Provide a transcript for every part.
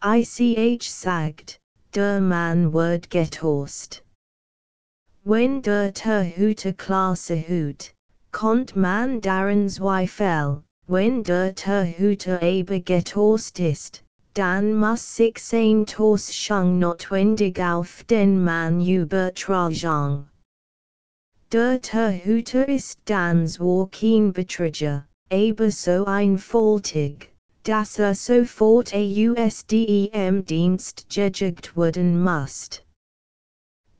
Ich sagt, der Mann wird getoast. Wenn der Torhüter Klasse hut, kommt man daran Zweifel, wenn der Torhüter aber getoast ist, dann muss sich sein Toastschung notwendig auf den Mann übertragen. Der Torhüter ist dann zwar kein Betrüger, aber so einfältig, dass sofort aus dem Dienst gejagt werden muss.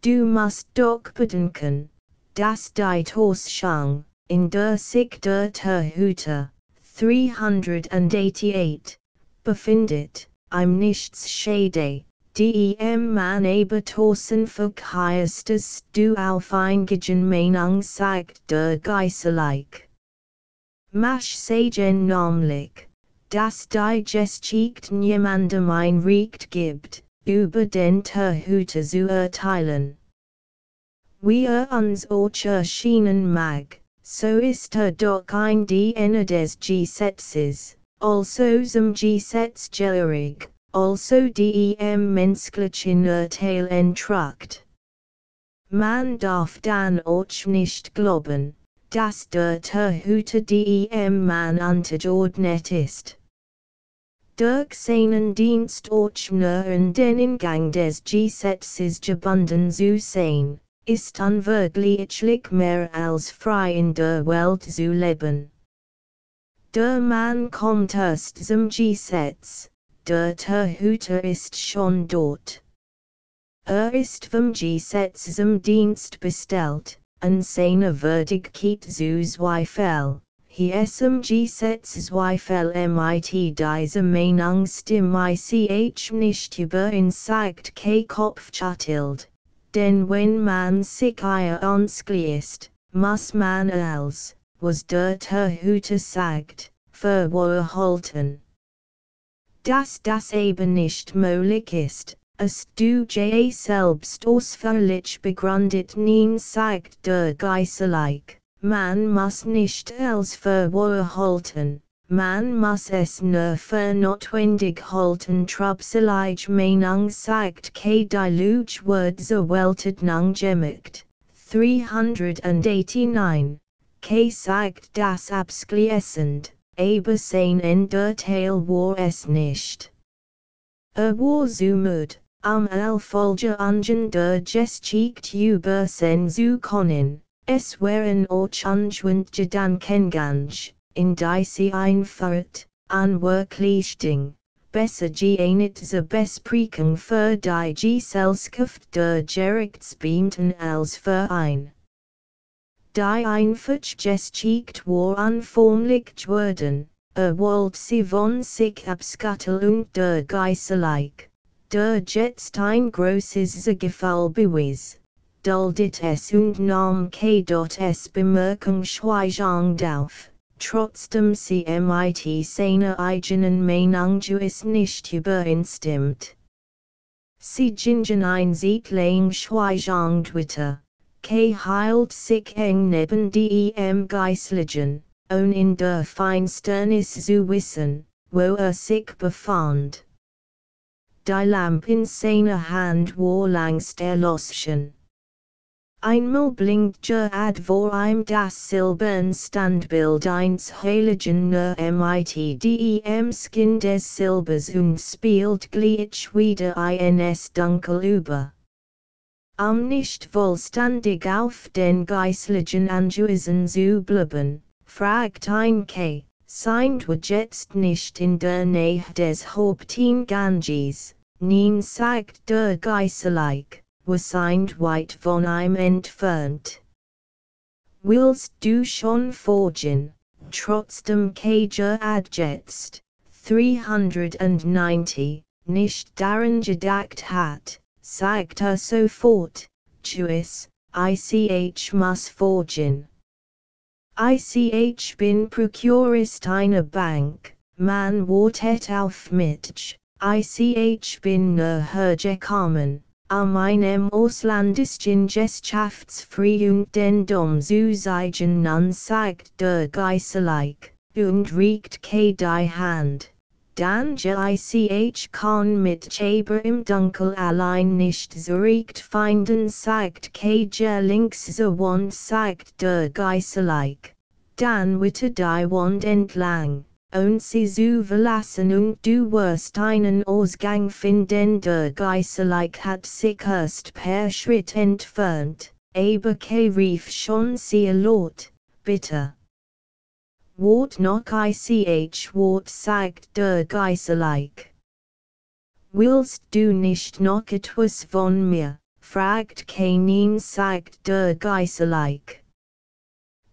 Du musst doch bedenken, dass die Toastschung, in der sich der Torhüter, 388, befindet, im Nichts schade, dem man aber tosen verkehrstes du auf eingegen Meinung sagt der Geiseleik. Mach sagen namlich, dass die Geschichte niemandem ein Recht gibt, über den Torhüter zu urteilen. Wie uns auch erschienen mag, so ist doch ein Diener des Gesetzes, also zum Gesetz gehörig, also dem menschlichen Urteil entrückt. Man darf dann auch nicht glauben, dass der Torhüter dem Mann untergeordnet ist. Durch seinen Dienst auch nur in den Ingang des Gesetzes gebunden zu sein, ist unwirklich mehr als frei in der Welt zu leben. Der Mann kommt erst zum Gesetz, der Torhüter ist schon dort. Ist vom Gesetz zum Dienst bestellt, und seine Würdigkeit zu Zweifel. Hier im Gesetz Zweifel mit diese Meinung stimme ich nicht über in sagt kein Kopf schüttelt, denn wenn man sich ihr anschließt, muss man als, was der Torhüter sagt, für wahr halten. Dass das eben nicht möglich ist, du selbst ausführlich begründet sagt der Geiseleik. Man muss nicht als für wahr halten, man muss es nur für notwendig halten trotzdem Meinung sagt die Deluge wird so weltet nung gemacht. 389, sagt das abschließend, aber sein Endurteil war es nicht. War so müd, Erfolge der Geschichte übersehen zu können. Es wären auch unschwund Gedankengang, in die sie einführt, an wirklich Ding, besser geeignet zu besprechen für die Gesellschaft der Gerichtsbeamten als für ein. Die Einfach Geschichte war anformlich geworden, wollte sie von sich Abskattelung der Geiseleik, der jetzt ein großes Gefall bewies. Duldet es und nahm es Bemerkung schweigend auf, trotzdem sie mit seiner eigenen Meinung nicht übereinstimmt. Sie gingen ein Zeitlang schweigend weiter, hielt sich eng neben dem Geistlichen, in der Finsternis zu wissen, wo sich befand. Die Lampe in seiner Hand war längst erloschen. Einmal blinkte vor ihm das silberne Standbild eines Heiligen nur mit dem Skin des Silbers und spielt gleich wieder ins Dunkel über. Nicht vollständig auf den Geistlichen angewiesen zu bleiben, fragt ein sind wir jetzt nicht in der Nähe des Haupteinganges, nein sagt der Geisteleik. Wir sind weit von ihm entfernt. Willst du schon folgen, trotzdem jetzt, 390, nicht daran gedacht hat, sagt sofort, Tschüss, ich muss folgen. Ich bin Prokurist einer Bank, man wartet auf mich, ich bin nur hergekommen. Einem ausländischen Geschäftsfreund den Dom zu zeigen nun sagt der Geiseleik, und regt die Hand. Dan ich kann mit aber im Dunkel allein nicht zurecht finden sagt links so wand sagt der Geiseleik, dan witte die wand entlang, und sie zu verlassen und du wirst einen Ausgang finden der Geiseleik hat sich erst per Schritt entfernt, aber rief schon sehr laut, bitte. Wort noch ich Wort sagt der Geiseleik. Willst du nicht noch etwas von mir, fragt keinen sagt der Geiseleik.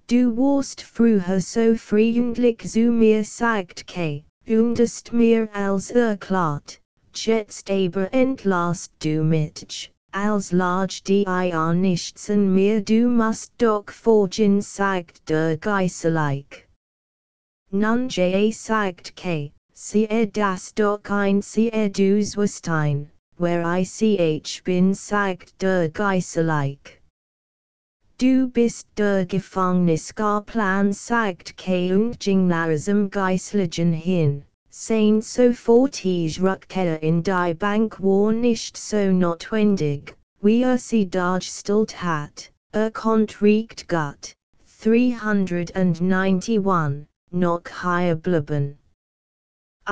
Du warst früher so freundlich zu mir sagt und ist mir als erklärt, jetzt aber entlasst du mich, als large dir nichts an mir du musst doch fortgehen sagt der Geiseleik. Nun sagt siehe das doch ein siehe du's wirst ein, where ich bin sagt der Geiseleik. Du bist der Gefängnisplan sagt und ging langsam Geislichen hin, sein sofort ich rückkehre in die Bank war nicht so notwendig, wie sie dargestellt hat, konnt riecht Gott, 391. Noch higher bleiben.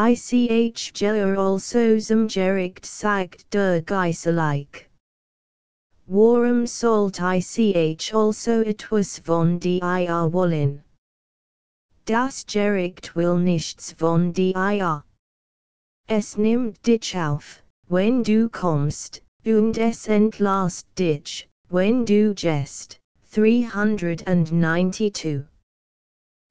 Ich gehe also zum Gericht sagt der Geiseleik. Warum sollt ich also etwas von dir wollen? Das Gericht will nichts von dir. Es nimmt dich auf, wenn du kommst, und es entlasst dich, wenn du gehst. 392.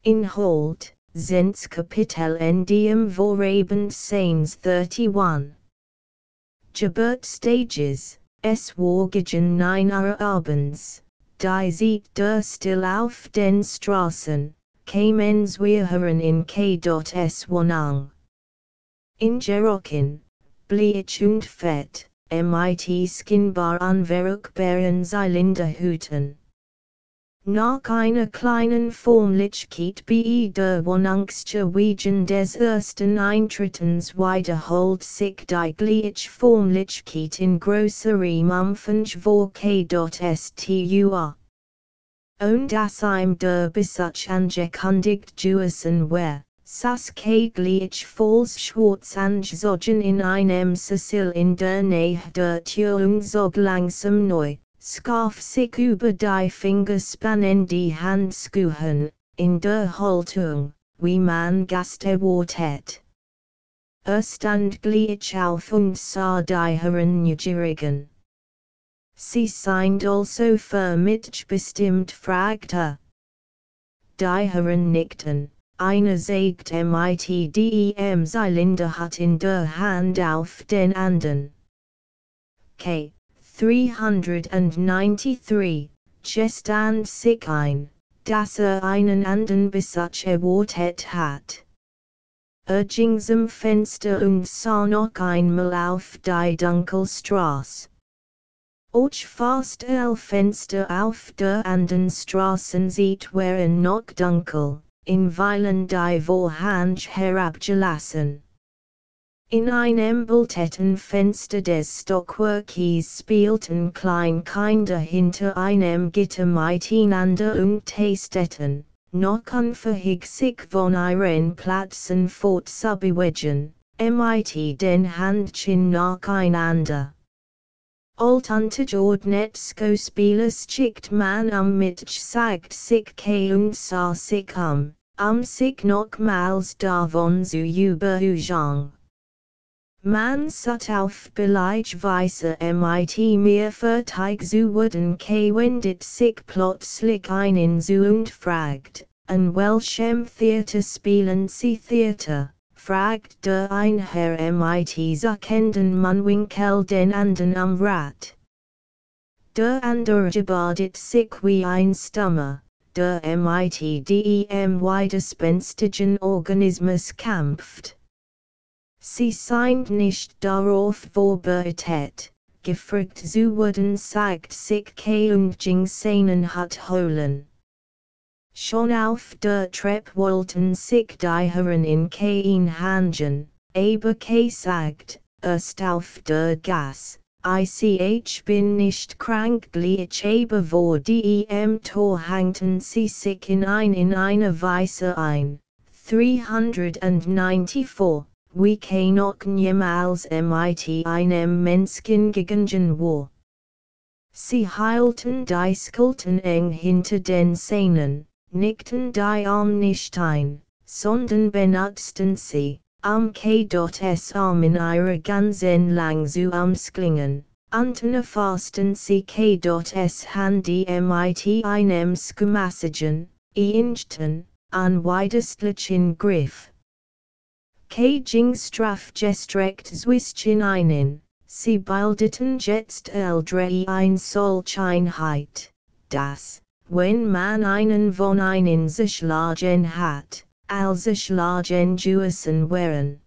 Inhold, Zens Kapitel Endiem Vorabend Sains 31. Geburt Stages, es Wargagen 9 Abends, die sieht der still auf den Straßen, kamens wir hören in K.S. Wohnung. In Jerokin, bleich und fett, mit skinbar unverrückbaren Zylinderhüten. Nach einer kleinen Formlichkeit bei der Wohnungswegen des ersten Eintrittens wiederholt sich die gleiche Formlichkeit in größerem Umfang vor K.STUA. Und das der Besitz angekündigt gewesen war, das gleichfalls schwarz angezogen in einem Sessel in der Nähe der Tür und zog langsam neu. Scarf sich über die Fingerspannen die Handschuhen, in der Haltung, wie man Gast erwartet. Stand gleich auf und sah die Herren Neugierigen. Sie sind also für mich bestimmt fragte. Die Herren nickten, einer sagte mit dem Zylinder hat in der Hand auf den anderen. 393, gestand sich ein, dass einen anderen Besitz erwartet hat. Ging zum Fenster und sah noch einmal auf die Dunkelstraße. Och fast Fenster auf der anderen Straßenseite waren noch dunkel, in Weilen die Vorhang herabgelassen. In einem beltetten Fenster des Stockwerkes spielten Kleinkinder hinter einem Gitter miteinander und tasteten, noch unfähig sich von ihren Plätzen fortzubewegen, mit den Handchen nacheinander. Untergeordnetsko Spieles schickt man mit zeigt sich und sah sich sich nochmals davon zu überzeugen. Man sat auf Beleichweise mit mir fertig zu werden wendet sich plötzlich einen zu und fragt, an welchem Theater spielen Sie Theater, fragt der ein Herr mit suckenden Mundwinkel den anderen am Rat. Der andere gebärdet sich wie ein Stummer, der mit dem widerspenstigen Organismus kämpft. Sie sind nicht darauf vorbereitet, gefragt zu werden sagt sich und ging seinen Hut holen. Schon auf der Treppe wollten sich die Herren in kein Hangen, aber gesagt, erst auf der Gas, ich bin nicht krank gleich aber vor dem Tor hangten sie sich in eine Weise ein. 394, wie noch niemals mit einem Menschen gegangen war. Sie hielten die Skulten eng hinter den Zähnen, nickten die Arm nicht ein, sondern benutzten sie, K.S. in ihrer ganzen Lang zu umsklingen, fassten sie K.S. Hand mit einem Schumassigen, Inchten, an weidestlichen Griff. Ging strafgestreckt zwischen einen, sie bildeten jetzt ein Solcheinheit, dass, wenn man einen von einen zerschlagen hat, zerschlagen Juissen wären.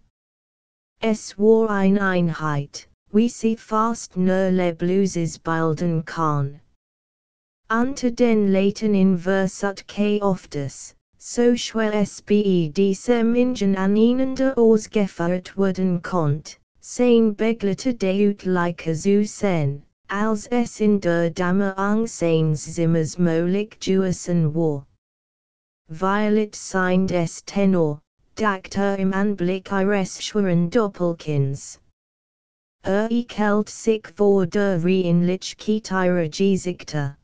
Es war eine Einheit, wie sie fast nur Lebluses bilden kann. Unter den Leuten in Versat oftes, so schwer es diese Menschen aneinander ausgeführt werden konnt, sein begleitete Utleiche zu sehen, als es in der Dämmerung seines Zimmers möglich gewesen war. Violet sein des Tenor, dachte im Anblick ihres schweren Doppelkinds. Ekelt sich vor der Reinlichkeit ihrer Gesichter.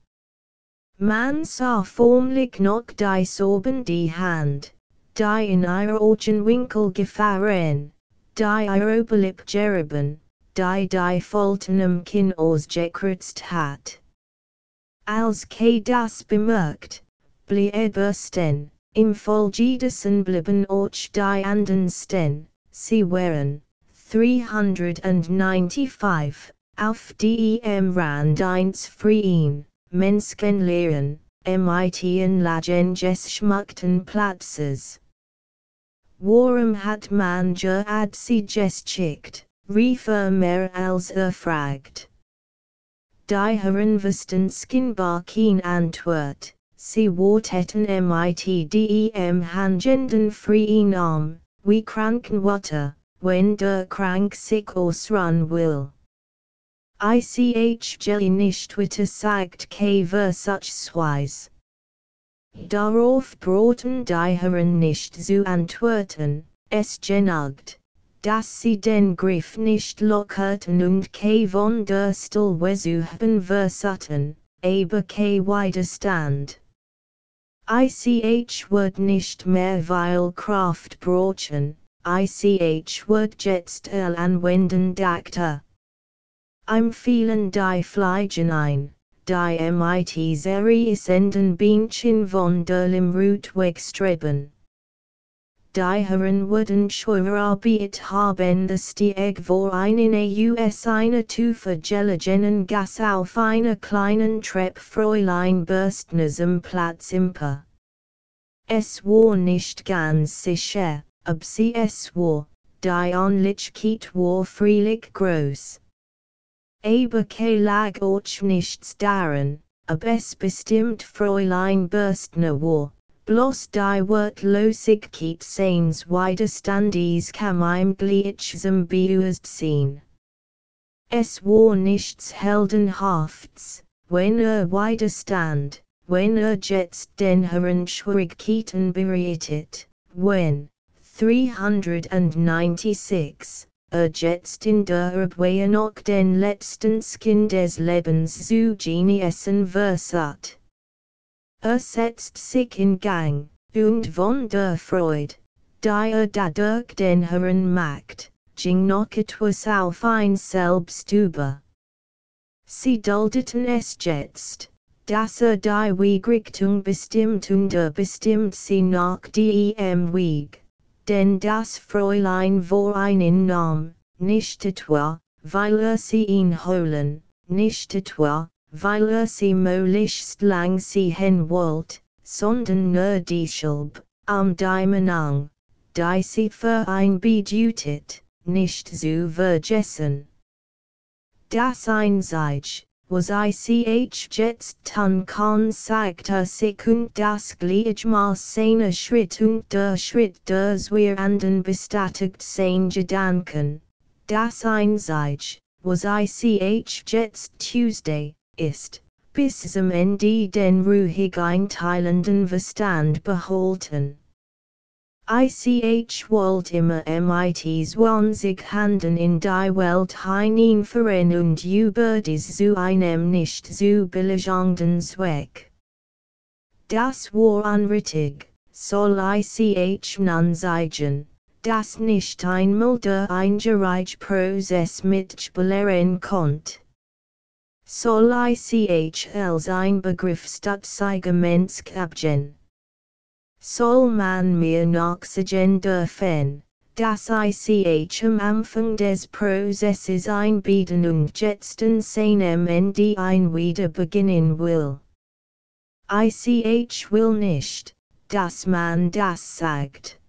Man sah förmlich noch die Sorben die Hand, die in ihre Augenwinkel gefahren, die ihr Oberlip gerieben, die Falten am Kinn ausgekürzt hat. Als das bemerkt, blieb stehen, im Folgedessen blieben auch die anderen stehen, sie waren, 395, auf dem Rand eins freien, menschenleeren, in Lagen des schmuckten Platzes. Warum hat man sie geschickt, rief als fragt. Die Herren wussten skinbar kein Antwort, sie warteten mit dem hangenden freien Arm, wie Krankenwatte, wenn der Krank sich ausruhen will. Jelly nicht witte sagt versachsweis. Darauf brauten die Herren nicht zu antworten, es genügt, dass sie den Griff nicht lockerten und von der Stille suchen versuchten, aber Widerstand. Wird nicht mehr weil Kraft brauchen, wird jetzt anwenden dachte. Fielen die Fliegen ein, die mit senden Bienchen von der Limrut wegstreben. Die Herren wurden Schwerarbeit haben the Stieg vor eine eine Tufe gelegen Gas auf einer kleinen Treppe Fräulein Bürstners am Platz imper. Es war nicht ganz sicher, ob sie es war, die Anlichkeit war freilich groß. Aber lag auch nichts daran, ob es bestimmt Fräulein Bürstner war, bloß die Wortlosigkeit seines Widerstandes kam ihm gleichsam Bewusstsein. Es war nichts Heldenhaftes, wenn widerstand, wenn jetzt den Herren Schwierigkeiten bereitet, wenn, 396, jetzt in der Abwehr noch den letzten Skin des Lebens zu genießen versat. Setzt sich in Gang, und von der Freude, die dadurch den Herren macht, ging noch etwas auf ein selbst über. Sie duldeten es jetzt, dass die Wegrichtung bestimmt und bestimmt sie nach dem Weg. Denn das Fräulein war ein Name, nicht etwa, weil sie ihn holen, nicht etwa, weil sie möglichst lang sehen wollt, sondern nur deshalb, die Meinung, die sie für ein bedeutet, nicht zu vergessen. Das Einsage, was ich jetzt tun kann zeigt sich und das Gliedmaß seiner Schritt und der Schritt des wir anden bestätigt sein Gedanken, das einseitig, was ich jetzt Tuesday, ist, bis zum Ende den ruhig einteilenden Verstand behalten. Ich wollte immer mit 20 Handen in die Welt hineinfahren und über dies zu einem nicht zu billigenden Zweck. Das war unrichtig, soll ich nun sagen, das nicht einmal der eingereichte Prozess mitspielen konnte. Soll ich als ein Begriffsstutzigements abgen. Soll man mir nachsagen dürfen, dass ich am Anfang des Prozesses einbieten und jetzt an seinem Ende wieder beginnen will. Ich will nicht, dass man das sagt.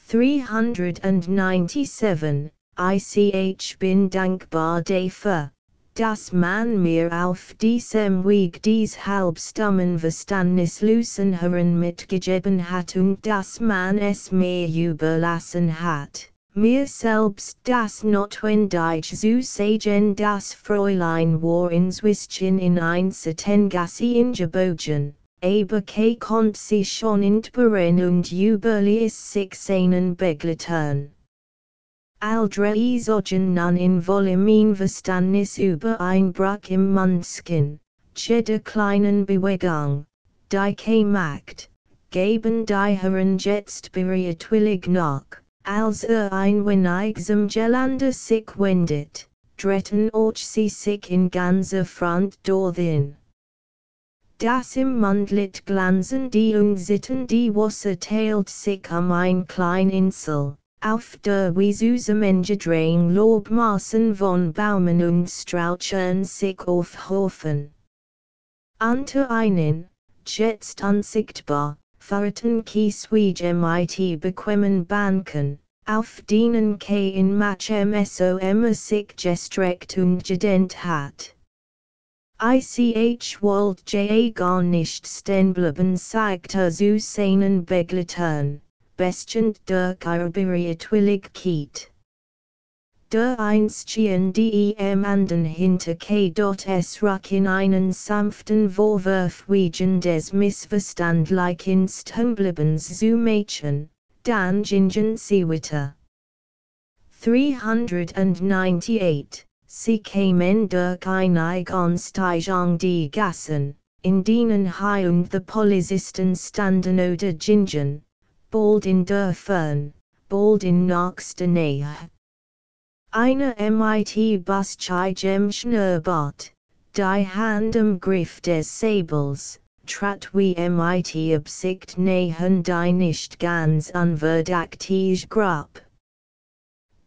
397, ich bin dankbar dafür, dass man mir auf diesem Weg dies halbstummen Verstandeslosen Herren mitgegeben hat und dass man es mir überlassen hat, mir selbst das notwendig zu sagen, das Fräulein war inzwischen in Einzeltengasse ingebogen, aber konnte sie schon entbehren und überließ sich seinen Begleitern. Aldre sogen nun in Volumen Verstandnis über Einbruch im Mundskin, der kleinen Bewegung, die macht, geben die Herren jetzt bereitwillig nach, als ein wenig zum Gelande sich wendet, dritten sie sich in ganzer Front dorthin. Das im Mundlit glanzen die und sitten die Wasser teilt sich ein klein Insel. Auf der Wiesusamengedrang Lobmaßen von Baumen und Strauchern sich aufhofen. Unter einen, jetzt unsichtbar, fahrten Kiesweg mit bequemen Banken, auf denen in Match-MSO sich gestreckt und gedehnt hat. Ich wollte gar nicht stehen bleiben, sagte zu seinen Begleitern. Bestend der Bereitwilligkeit. Der Einstehen dem anden hinter es ruck in einen sanften Vorwurf wegen des Missverstandlichen Stunbliebens zu machen, dann gingen sie weiter. 398, sie kamen durch eine Ansteigung die Gassen, in denen und the Polizisten standen oder gingen. Bald in der Fern, bald in nächster Nähe. Eine Bus gem Schnurrbart, die Hand am Griff des Säbels, trat wie Absicht nähern die nicht ganz unverdächtige Gruppe.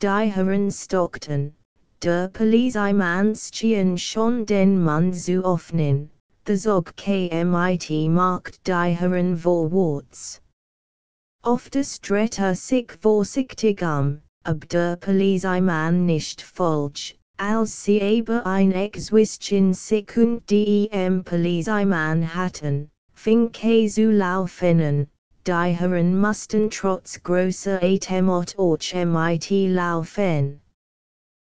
Die Herren stockten, der Polizeimann schien schon den Mund zu öffnen, the Zog macht die Herren vorwärts. Oftest dreht sich vorsichtig ob der Polizeimann nicht falsch, als sie aber ein Exwischen Sekund dem Polizeimann hatten, fing zu laufen, die Herren mussten trotz großer Atemot mit laufen.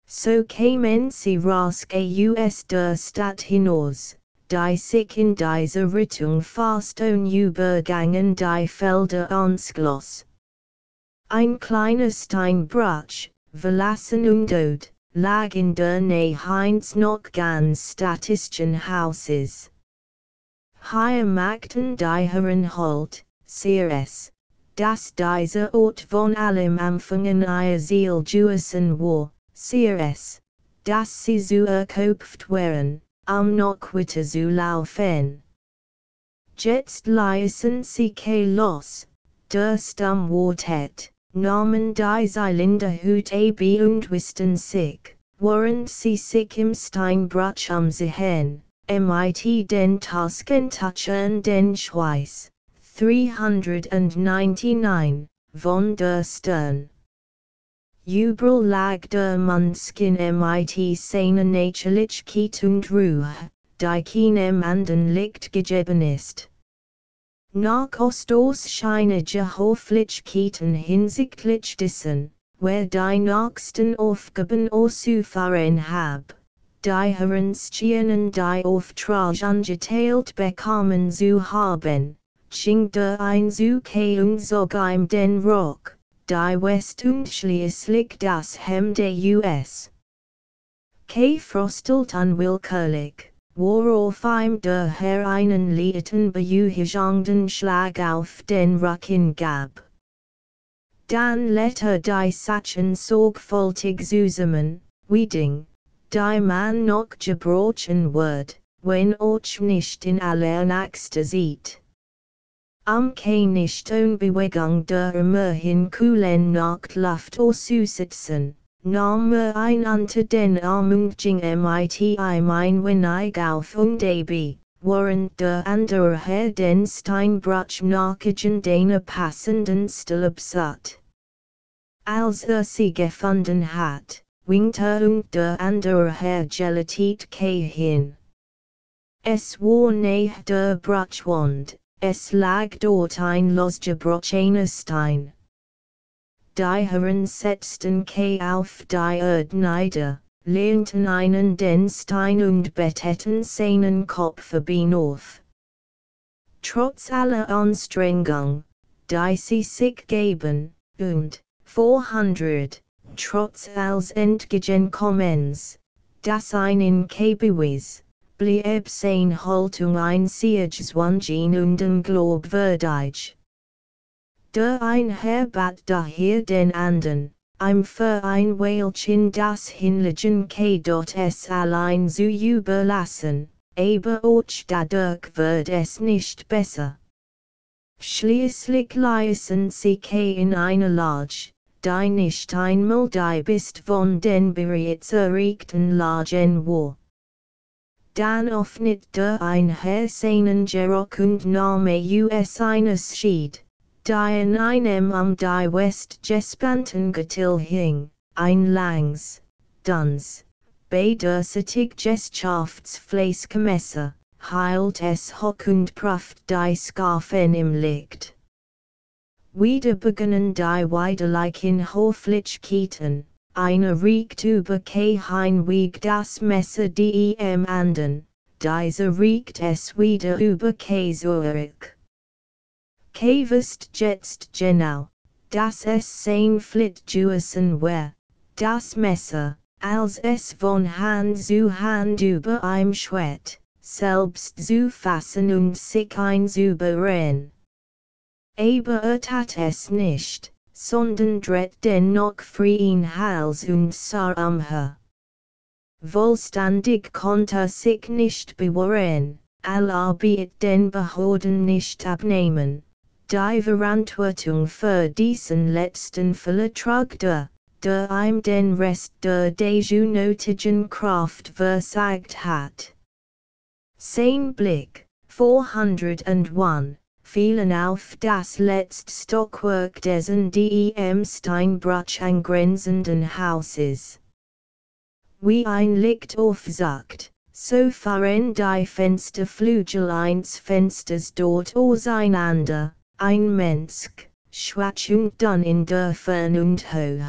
So kamen sie rasch aus der Stadt hinaus. Die sich in dieser Richtung fast unübergangen die Felder anschloss. Ein kleiner Steinbruch, verlassen und tot, lag in der Nähe eines noch ganz statischen Hauses. Hier machten die Herren Halt, es, dass dieser Ort von allem Anfang an ihr Ziel gewesen war, es, dass sie zu erkauft waren. Noch weiter zu laufen. Jetzt ließen sie los, der Sturm wartet, nahmen die Zylinderhut ab und wissten sich, während sie sich im Steinbruch umsehen, mit den Taschentüchern den Schweiß. 399, von der Stirn. Überall lag der Mundskin mit seiner Naturlichkeit und Ruhe, die keinem anderen Licht gegeben ist. Nach Ostausscheiniger Höflichkeiten hinsichtlich dessen, wer die nächsten Aufgaben auszuführen hab, die Herrenstehen die Auftrag angeteilt bekommen zu haben, ging der Einzugehung sogar den Rock, die West und schließlich das Hem der US. Frostelt unwillkürlich, worauf ihm der Herr einen leiten bejuhigenden Schlag auf den Rücken gab. Dann lädt die Sachen sorgfältig zusammen, Weeding, die man noch gebrochen wird, wenn auch nicht in aller Nächste sieht. Nicht Unbewegung der immerhin kühlen Nachtluft auszusitzen, nahm ein unter den Arm und ging mit ihm ein wenig auf und ab, während der andere Herr den Steinbruch nachgegen den passenden Stelle besat. Als sie gefunden hat, winkte und der andere Herr Gelatit hin. Es war nahe der Bruchwand. Es lag dort ein losgebrochener Stein. Die Herren setzten auf die Erde nieder, lehnten einen den Stein und betteten seinen Kopf hinauf. Trotz aller Anstrengung, die sie sich geben, und, 400, trotz als Entgegenkommens, das einen bewies, blieb seine Haltung ein Siegeszwangin und unglaubwürdig. Der ein Herr bat daher den andern, ihm für ein Weilchen das Hinlegen es allein zu überlassen, aber auch dadurch wird es nicht besser. Schließlich ließen sie in eine Lodge, die nicht einmal die bist von den bereits erregten Lagen war. Dann öffnet der ein Herr seinen Gerock und nahm eines Schied, die in einem die West gespannten Getill hing, ein langs, duns, beiderseitig Geschäftsfleißgemesser, heilt es hoch und prüft die Skarfen im Licht. Wieder beginnen die widerlichen Höflichkeiten. Einer riecht über kein Weg das Messer dem andern, dieser riecht es wieder über zurück. Wisst jetzt genau, dass es sein Flitjusen war, das Messer, als es von Hand zu Hand über ihm schwett, selbst zu fassen und sich einzuberühren. Aber tat es nicht, sondern dreht den noch freien Hals und sah her. Vollständig konnte sich nicht bewahren, allarbeit den Behörden nicht abnehmen. Die Verantwortung für diesen letzten Fall trug der ihm den Rest der dazu nötigen Kraft versagt hat. Sein Blick, 401, fielen auf das letzte Stockwerk dessen dem Steinbruch angrenzenden Hauses. Wie ein Licht aufsagt, so fahren die Fensterflügel eines Fensters dort auseinander, ein Mensch, schwach und dünn in der Fern und hoch,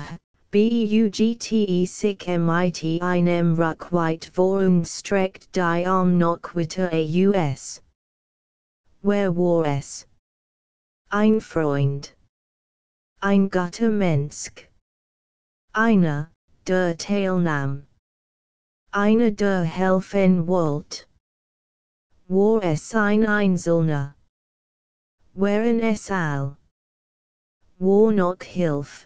bugte sich mit einem Ruck weit vor und streckt die Arm noch weiter aus. Wer war es? Ein Freund. Ein guter Mensch. Einer, der teilnahm. Einer, der helfen wollte. War es ein Einzelner? Waren es all? War noch Hilfe?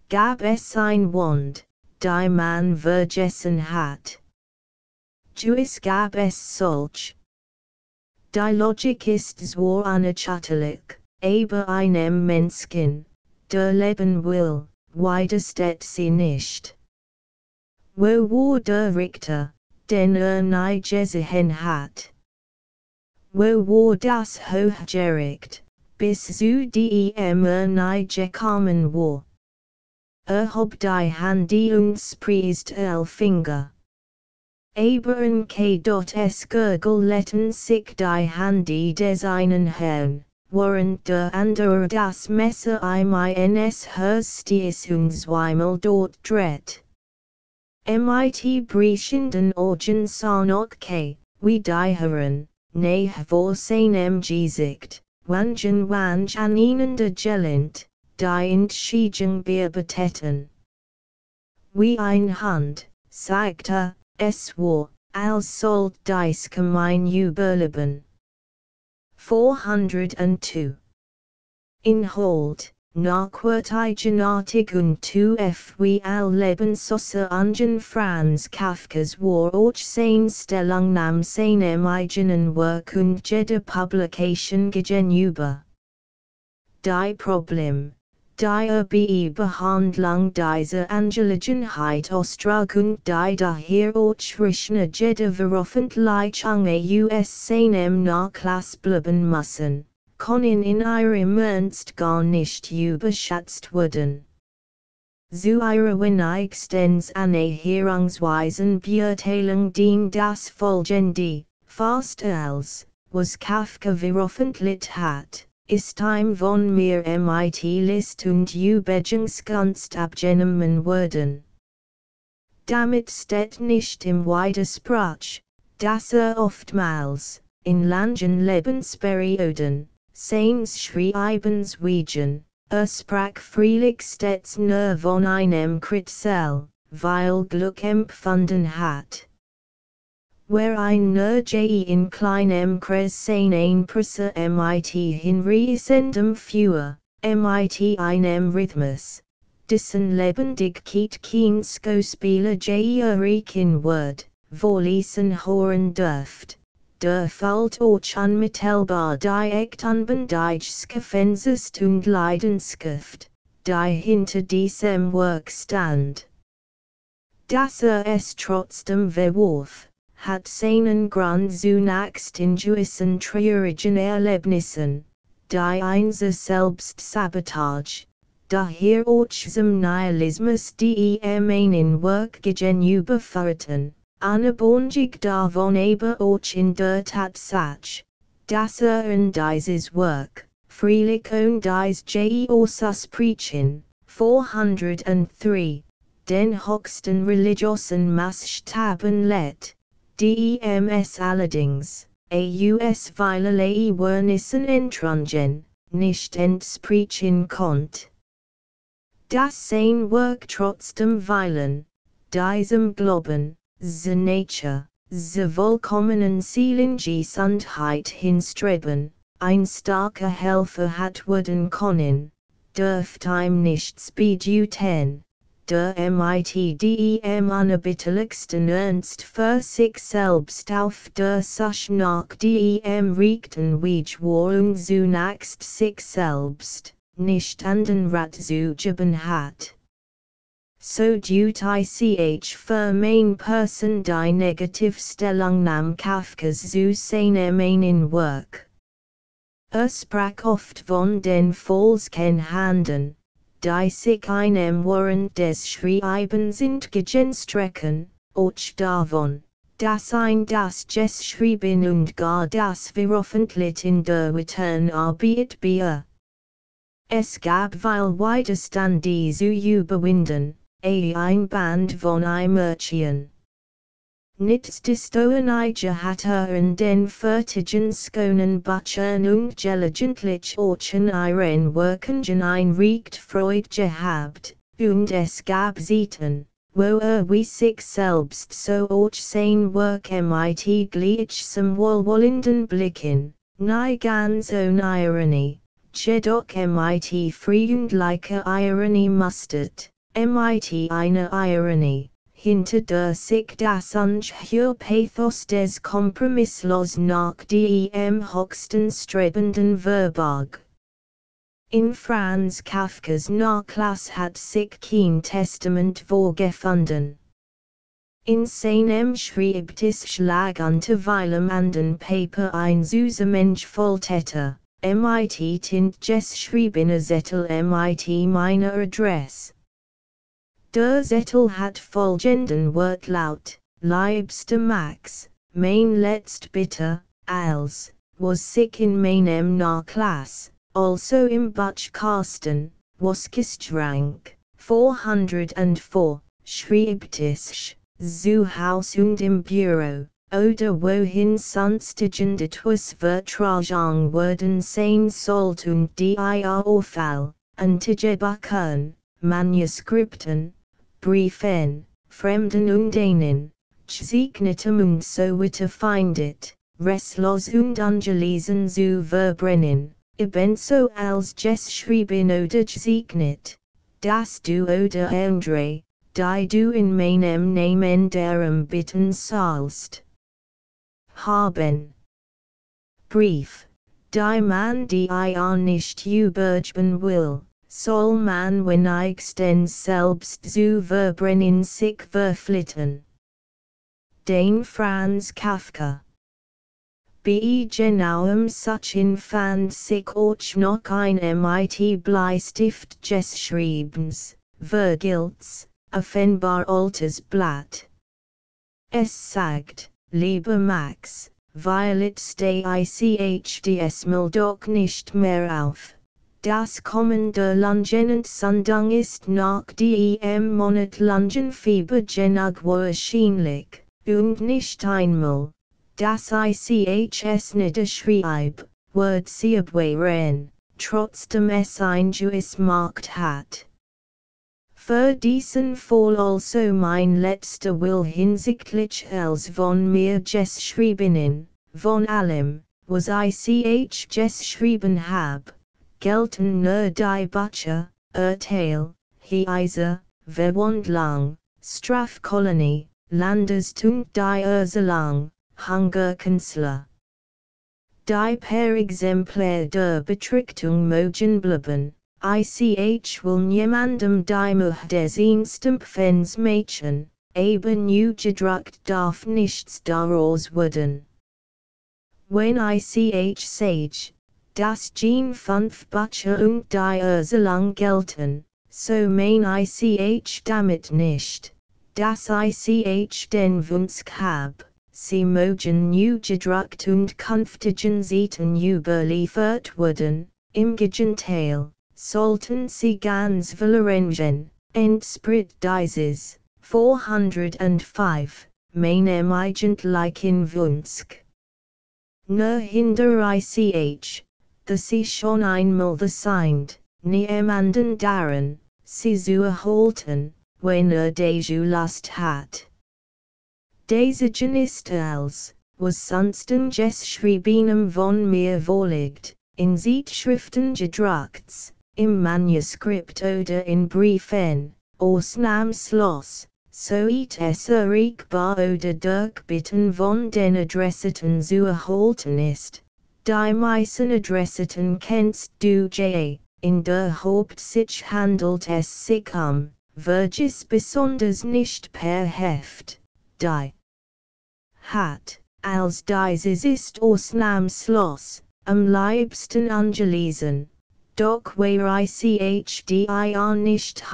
Gab es ein Wand, die man vergessen hat? Gewiss gab es solch. Die Logik ist zwar unerschütterlich, aber einem Menschen, der leben will, widersteht sie nicht. Wo war der Richter, den nie gesehen hat? Wo war das Hochgericht, bis zu dem nie gekommen war? Hob die Handy und spreest Finger. Aberen K.S. Gurgel letten sich die Handy designen Herrn, warrant der andere das Messer ins Herstiesungsweimel dort dret. Mit brechenden Augen sanok K, wie die Herren, ne vor seinem Gesicht, wange an ihnen de Gelent, die Entschiegung betetten. Wie ein Hand, sagte, es war, als sollt dies gemein überleben. 402. Inhold, nachwärtigenatig und zu wie all Lebenssosse ungen Franz Kafkas war auch sein Stellungnahme seinem eigenen Werk und jede Publication gegenüber. Die Problem, die Behandlung dieser Angelegenheit Ostrag und die daher ausrichtende jede Veröffentlichung aus seinem Nachlass bleiben müssen, können in ihrem Ernst gar nicht überschätzt werden. Zu ihrer wenigstens Annäherungsweisen Beurteilung dient das folgende, fast als, was Kafka veröffentlicht hat, ist von mir mit List und Übergangsgunst abgenommen worden. Damit steht nicht im Widerspruch, dass oftmals, in langen Lebensperioden, seines Schreibens wegen, sprach freilich stets nur von einem Kritzel, weil Glück empfunden hat. Where ein nur in kleinem Kreis seinen Presse mit hinreißendem Führer, mit einem Rhythmus, dessen Lebendigkeit kein Schauspieler erreichen wird, vorlesen hören dürft, der fällt auch unmittelbar die Ektanbandeichsgefensest und Leidenschaft, die hinter diesem Werk stand. Dass es trotzdem verwarf, hat seinen Grund zunächst in gewissen traurigen Erlebnissen, die einser Selbstsabotage, daher auch zum Nihilismus die einen Werk gegenüber führten, unabhängig davon aber auch in der Tatsache, dass in dieses Werk, freilich und dies aus Preaching, 403, den höchsten religiösen Maßstaben lädt. Dems allerdings, aus vielerlei Wernissen entrungen, nicht entsprechen konnt. Das sein Werk trotzdem weilen, diesem Glauben, the Nature, the vollkommenen Seelengesundheit hinstreben, ein starker Helfer hat werden können, dürft ihm nichts bedeuten. Der dem unerbittlichsten Ernst für sich selbst auf der Suche nach dem rechten Weg war und zunächst sich selbst, nicht an den Rat zu geben hat. So dut ich für mein Person die Negativstellungnahme Kafkas zu seinem einen Werk. Sprach oft von den falschen Handen, die sich einem während des Schreibens entgegenstrecken, auch davon, dass ein das Geschrieben und gar das Veröffentlichen der Returnarbeit es gab viel Widerstand die zu überwinden, ein Band von Märchen. Nichtsdestotrotz hat in den fertigen Skonen Butchern und gelegentlich auch in ihren Werken ein recht Freude gehabt, und es gab Zeiten, wo wie sich selbst so auch sein Werk mit gleichsam wohlwollenden Blicken, nie ganz ohne Ironie, jedoch mit freundlicher Ironie mustert, mit einer Ironie, hinter der sich das ungeheuer Pathos des Kompromisslos nach dem höchsten strebenden verbarg. In Franz Kafkas Nachlass hat sich kein Testament vorgefunden. In seinem Schreibtisch lag unterweilem an den Paper ein süßer Mensch voll Täter, mit tint geschriebener Zettel mit meiner Adresse. Der Zettel hat folgenden Wortlaut, Liebster Max, mein letzt bitte, als, was sick in meinem Nachlass, also im Butchkasten, was gestrank, 404, schriebtisch, zu Haus und im Büro, oder wohin sonstigen etwas vertragen worden sein sollt und die Auffall, Antigebaken, Manuskripten, Briefen, Fremden und einen, Gesiegnetem und so weiter findet, restlos und angelesen zu verbrennen, ebenso als geschrieben oder gesegnet, dass du oder andere, die du in meinem Namen darum bitten sollst. Haben. Brief. Die man die nicht übergeben will, soll man wenn den selbst zu verbrennen sich verpflichten. Den Franz Kafka. Bei genauem Suchen fand sich auch noch ein mit Bleistift geschriebens, Vergilts, offenbar altes Blatt. Es sagt, lieber Max, weil it stay ich mal doch nicht mehr auf. Das Kommen der Langenentzündung ist nach dem Monat Langenfieber genug wahrscheinlich, und nicht einmal, dass ich es niederschrieb, wird sie abwehren, trotzdem es ein Juis Markt hat. Für diesen Fall also mein letzter Will hinsichtlich els von mir geschriebenen, von allem, was ich geschrieben hab, gelten nur die Bücher, Urteil, Heiser, Verwandlung, Strafkolonie, Landestung die Urselung, Hungerkünstler. Die per Exemplar der Betrachtung mogen bleiben. Ich will niemandem die Much des Einstempfens Mädchen, aber new gedruckt darf nichts daraus werden. Wenn ich sage, dass Jean 5 Bücher und die Urselung gelten, so mein ich damit nicht, dass ich den Wunsch hab, sie mogen new gedruckt und künftigen Seiten überliefert werden, im Gegenteil. Sollten sie ganz verloren, entspricht dieses, 405, meinem eigentlichen Wunsch. Nur hinder ich, dass sie schon einmal versint, niemanden daran, sie zu erhalten, wenn dazu Lust hat. Desegen ist als, was sonsten geschriebenem von mir vorliegt, in Zeitschriften gedruckt, im Manuskript oder in Briefen, ausnahmslos, so es erreichbar oder durch Bitten von den Adressiten zu erhalten ist. Die meisten Adressiten kennst du in der Hauptsicht handelt es sich welches besonders nicht per Heft, die hat, als dieses ist ausnahmslos, am liebsten angelesen. Doch where ich die nicht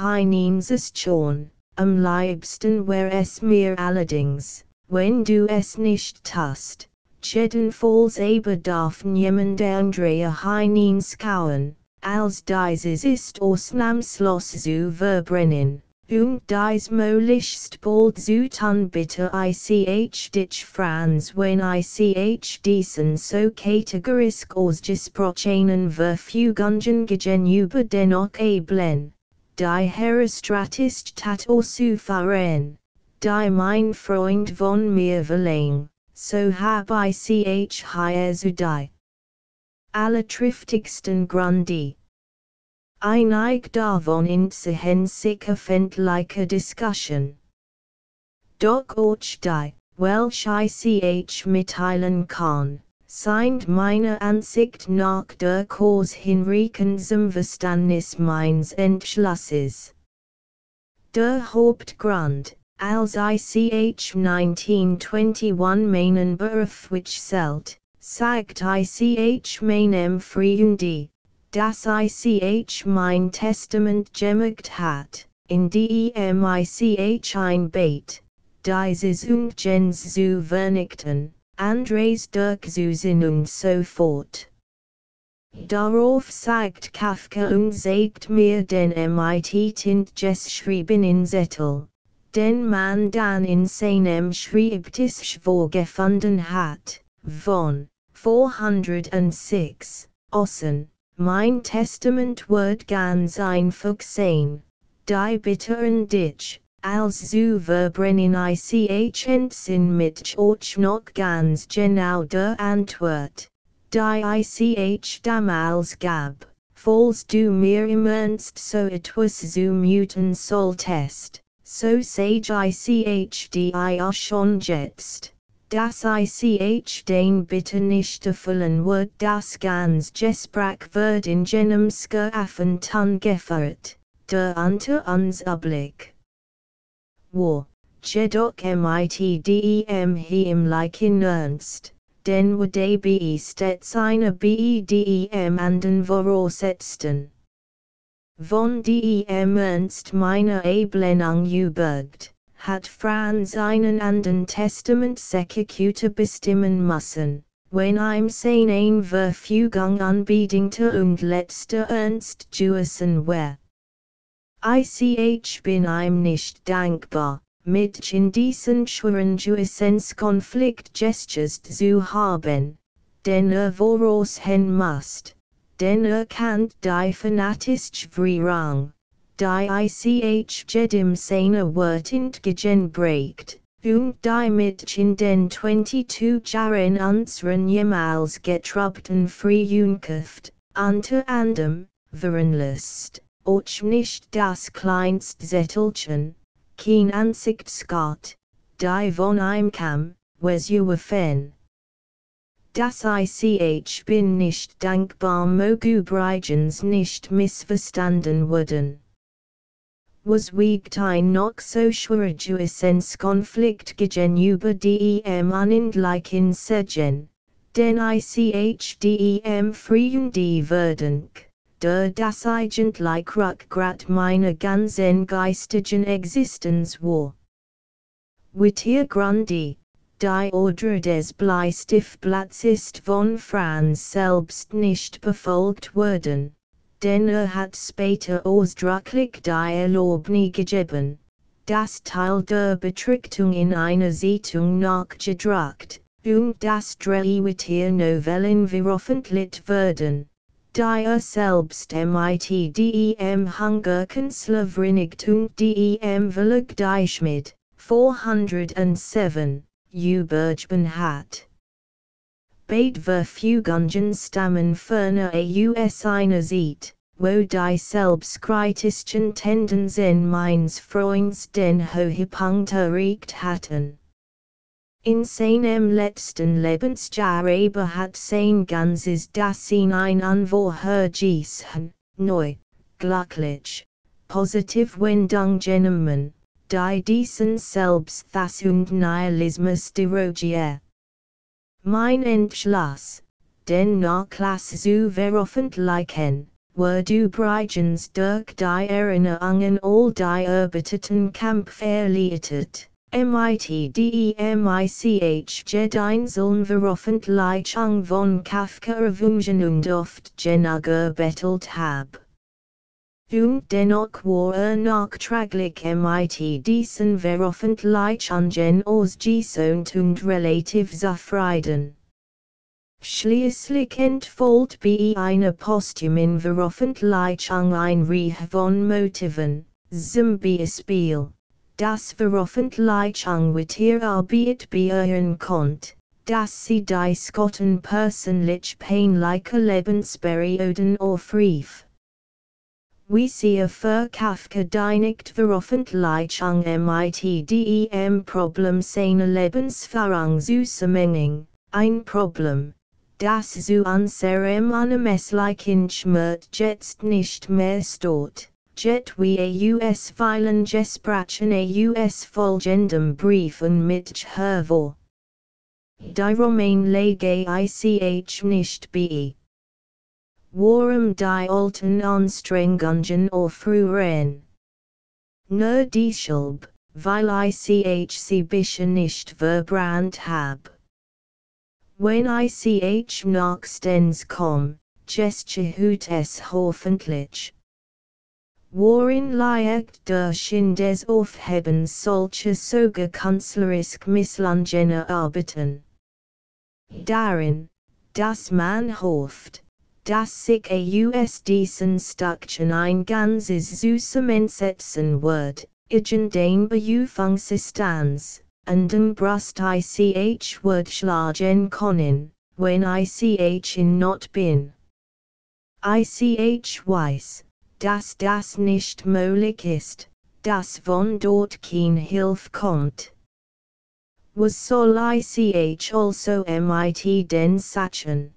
ist schon, am liebsten wär es mir allerdings, wenn du es nicht tust, jedenfalls aber darf niemand andere hineinskauen, als dieses ist ausnahmslos zu verbrennen, und dies möglichst bald zu tun bitte ich dich Franz wenn ich diesen so kategorisch ausgesprochenen Verfügungen gegenüber dennoch eblen, die Herestratist tat auszufahren, die mein Freund von mir verlang, so hab ich hier zu die allertriftigsten Gründe. Einig davon in sich öffentliche Diskussion. Doch auch die, welch ich mitteilen kann, sind meiner Ansicht nach durchaus hinreichendem Verständnis meines Entschlusses. Der Hauptgrund, als ich 1921 meinen Beruf wechselt, sagt ich meinem Freunde, dass ich mein Testament gemacht hat, in demich ein Bait, dieses und Jens zu vernichten, Andres Dirk zu Sinn und so fort. Darauf sagt Kafka und sagt mir den mit Tint geschrieben in Zettel, den man dann in seinem Schreibtisch vorgefunden hat, von 406, Ossen, mein Testament wird ganz einfach sein, die bitteren dich, als zu verbrennen ich entzinn mit euch noch ganz genau der Antwort. Die ich damals gab, falls du mir im Ernst so etwas zumuten solltest, so sage ich dir schon jetzt, dass ich den Bitte nicht erfüllen wird, das ganz Gespräch wird in jenem Schaffen geführt, der unter uns obliegt. Wo, jedoch mit dem heimlich in Ernst. Den würde be stets eine bedem anden voraussetzen. Von dem Ernst meiner Ablehnung überzeugt, hat Franz einen anden Testament Executor bestimmen müssen, wenn ihm seine Verfügung unbedingter und letzter Ernst gewesen war. Ich bin ihm nicht dankbar, mit in diesen schweren Gewissenskonflikt gestures zu haben, den voraushen musst, denn kennt die fanatische Währung, die ich jedem seine Wort entgegenbringt, und die mit in den 22 Jahren unseren jemals getrubten Freundschaft, unter anderem, veranlasst, euch nicht das kleinste Zettelchen, kein Ansichtsgott, die von ihm kam, was fan. Das ich bin nicht dankbar mag übrigens nicht missverstanden werden. Was wiegt ein noch so schwerer Gewissenskonflikt gegenüber dem unendlichen Segen, denn ich dem Freunde würden, der das eigentlich Rückgrat meiner ganzen geistigen Existenz war. Mit ihr Grunde, die Order des Bleistiftblatts ist von Franz selbst nicht befolgt worden, denn hat später ausdrücklich die Erlaubnis gegeben, das Teil der Betrachtung in einer Zeitung nachgedruckt, und das drei mit ihr Novellen veröffentlicht werden. Die selbst mit dem Hungerkünstler vernigt und dem Verlag die Schmidt, 407, übergeben hat. Beide Verfügungen stammen ferner aus einer Zeit, wo die selbstkritischen Tendenzen meines Freunds den Höhepunkt erreicht hatten. In seinem letzten Lebensjahr aber hat sein ganzes Dasein ein unvorhergesehenes, neu, glücklich, positiv Wendung genommen, die diesen Selbsthass und Nihilismus derogiert. Mein Entschluss, den Nachlass zu veröffentlichen, wird übrigens durch die Erinnerungen all die erbitteten Kämpfe erleichtert. Mit einzeln Veröffentlichung von Kafka erwünscht und oft bettelt hab. Und dennoch war nachträglich mit diesen Veröffentlichungen ausgesöhnt und relativ zufrieden. Schließlich entfällt bei einer posthumen Veröffentlichung ein Reihe von Motiven, zum Beispiel, das Veröffentlichung mit ihr Arbeit beirren konnt, dass sie die Skotten persönlich peinliche Lebensperioden aufrief. Wie sie für Kafka die Nicht-Veröffentlichung mit dem Problem seiner Lebensführung zusammenhing, ein Problem, das zu unserem unermesslichen Schmerz jetzt nicht mehr steht. Jet wie vielen Gesprachen folgendem Briefen mit hervor. Die Romain lege ich nicht bei. Warum die alten Anstrengungen aufruhen? nur deshalb, weil ich sie bisher nicht verbrannt hab. Wenn ich nachstens komm, gestehut es hoffentlich. Worin liegt der Sinn des Aufhebens solcher sogar kanzlerisch misslungener Arbeiten? Darin, dass man hofft, dass sich diesen Stückchen ein ganzes Zusammensetzen wird, den Beufungssystems, und den Brust ich wird schlagen können, wenn ich in Not bin. Ich weiß, dass das nicht möglich ist, dass von dort kein Hilfe kommt. Was soll ich also mit den Sachen?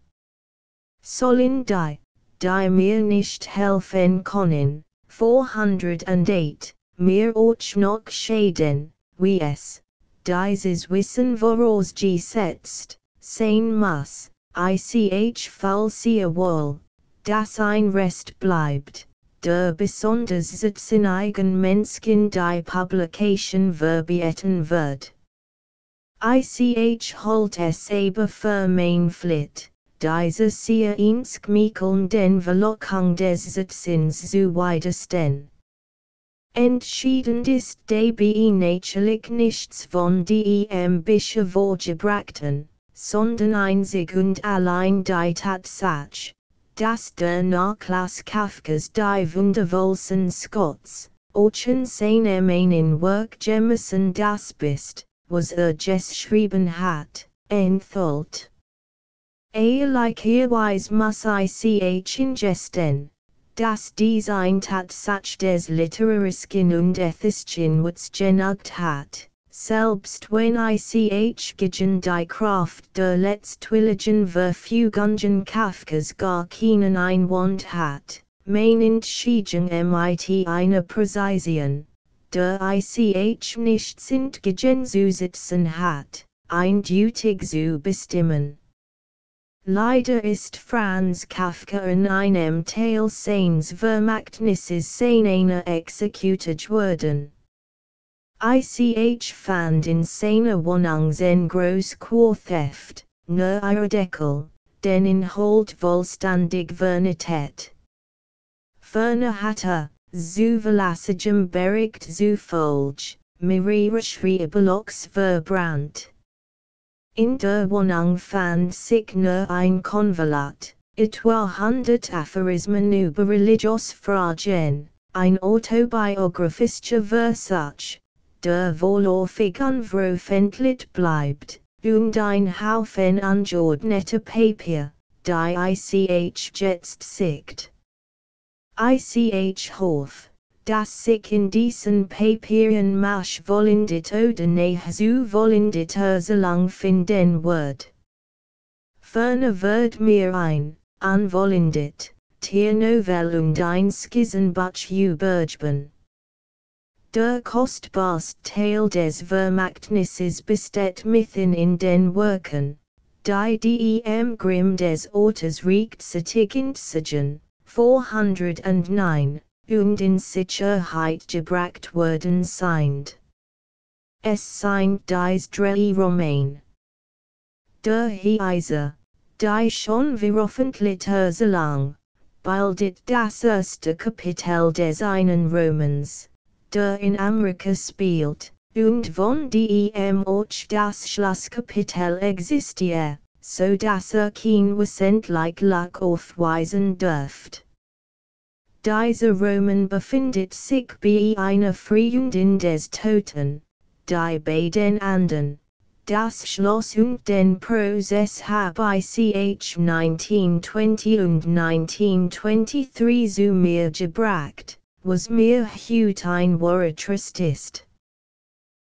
Sollen die mir nicht helfen können, 408, mir auch noch schaden, wie es, dieses Wissen voraus gesetzt, sein muss, falls sie wohl, dass ein Rest bleibt, der besonders sitzen eigen Menschen die Publication verbieten wird. Ich holt es aber für mein Pflicht, diese sehr einzig den Verlockung des Sitzens zu widerstehen. Entscheidend ist dabei natürlich nichts von dem bisher vorgebrachten, sondern einzig und allein die Tatsache, dass der Nachlass Kafkas die wundervollsten Scots, auch seinem einen Werk Jemison das bist, was geschrieben hat, enthält. Gleicherweise muss ich ingesten, dass dies ein Tatsache des literarischen und ethischen Witz genügt hat, selbst wenn ich gegen die Kraft der letztwilligen Verfügungen Kafkas gar keinen Einwand hat, mein Entscheidung mit einer Präzision, der ich nicht gegen zu sitzen hat, eindeutig zu bestimmen. Leider ist Franz Kafka in einem Teil seines Vermächtnisses seiner executed worden. Ich fand in seiner Wohnung sein Großquartheft, nur ihre Deckel, den Inhalt vollständig vernichtet. Ferner hat zu verlassigem Bericht zufolge, mehrere Schreiberlocks verbrannt. In der Wohnung fand sich nur ein Konvolut, etwa 100 Aphorismen über religiöse Fragen, ein autobiografischer Versuch, der vorläufig unveröffentlicht bleibt, und ein Haufen angeordneter Papier, die ich jetzt siegt. Ich hoffe, dass sich in diesen Papieren Marsch vollendet oder nahezu vollendet lang finden wird. Ferner wird mir ein, unvollendet, Tiernovell und ein Skizzenbuch übergeben. Der kostbarste Teil des Vermächtnisses besteht mitten in den Werken, die dem Grimm des Autors rechtzeitig entziehen, 409. Und in Sicherheit gebracht worden sind. Es sind dies drei Romane. Der Heise, die schon veröffentlicht lang, bildet das erste Kapitel des einen Romans, der in Amerika spielt, und von dem auch das Schlusskapitel existiert, so dass kein wissentlich Lack aufweisen dürft. Dieser Roman befindet sich bei einer Freundin des Toten, die bei den anderen, das Schloss und den Prozess hab ich 1920 und 1923 zu mir gebracht, was mir heute ein wahrer Trost ist.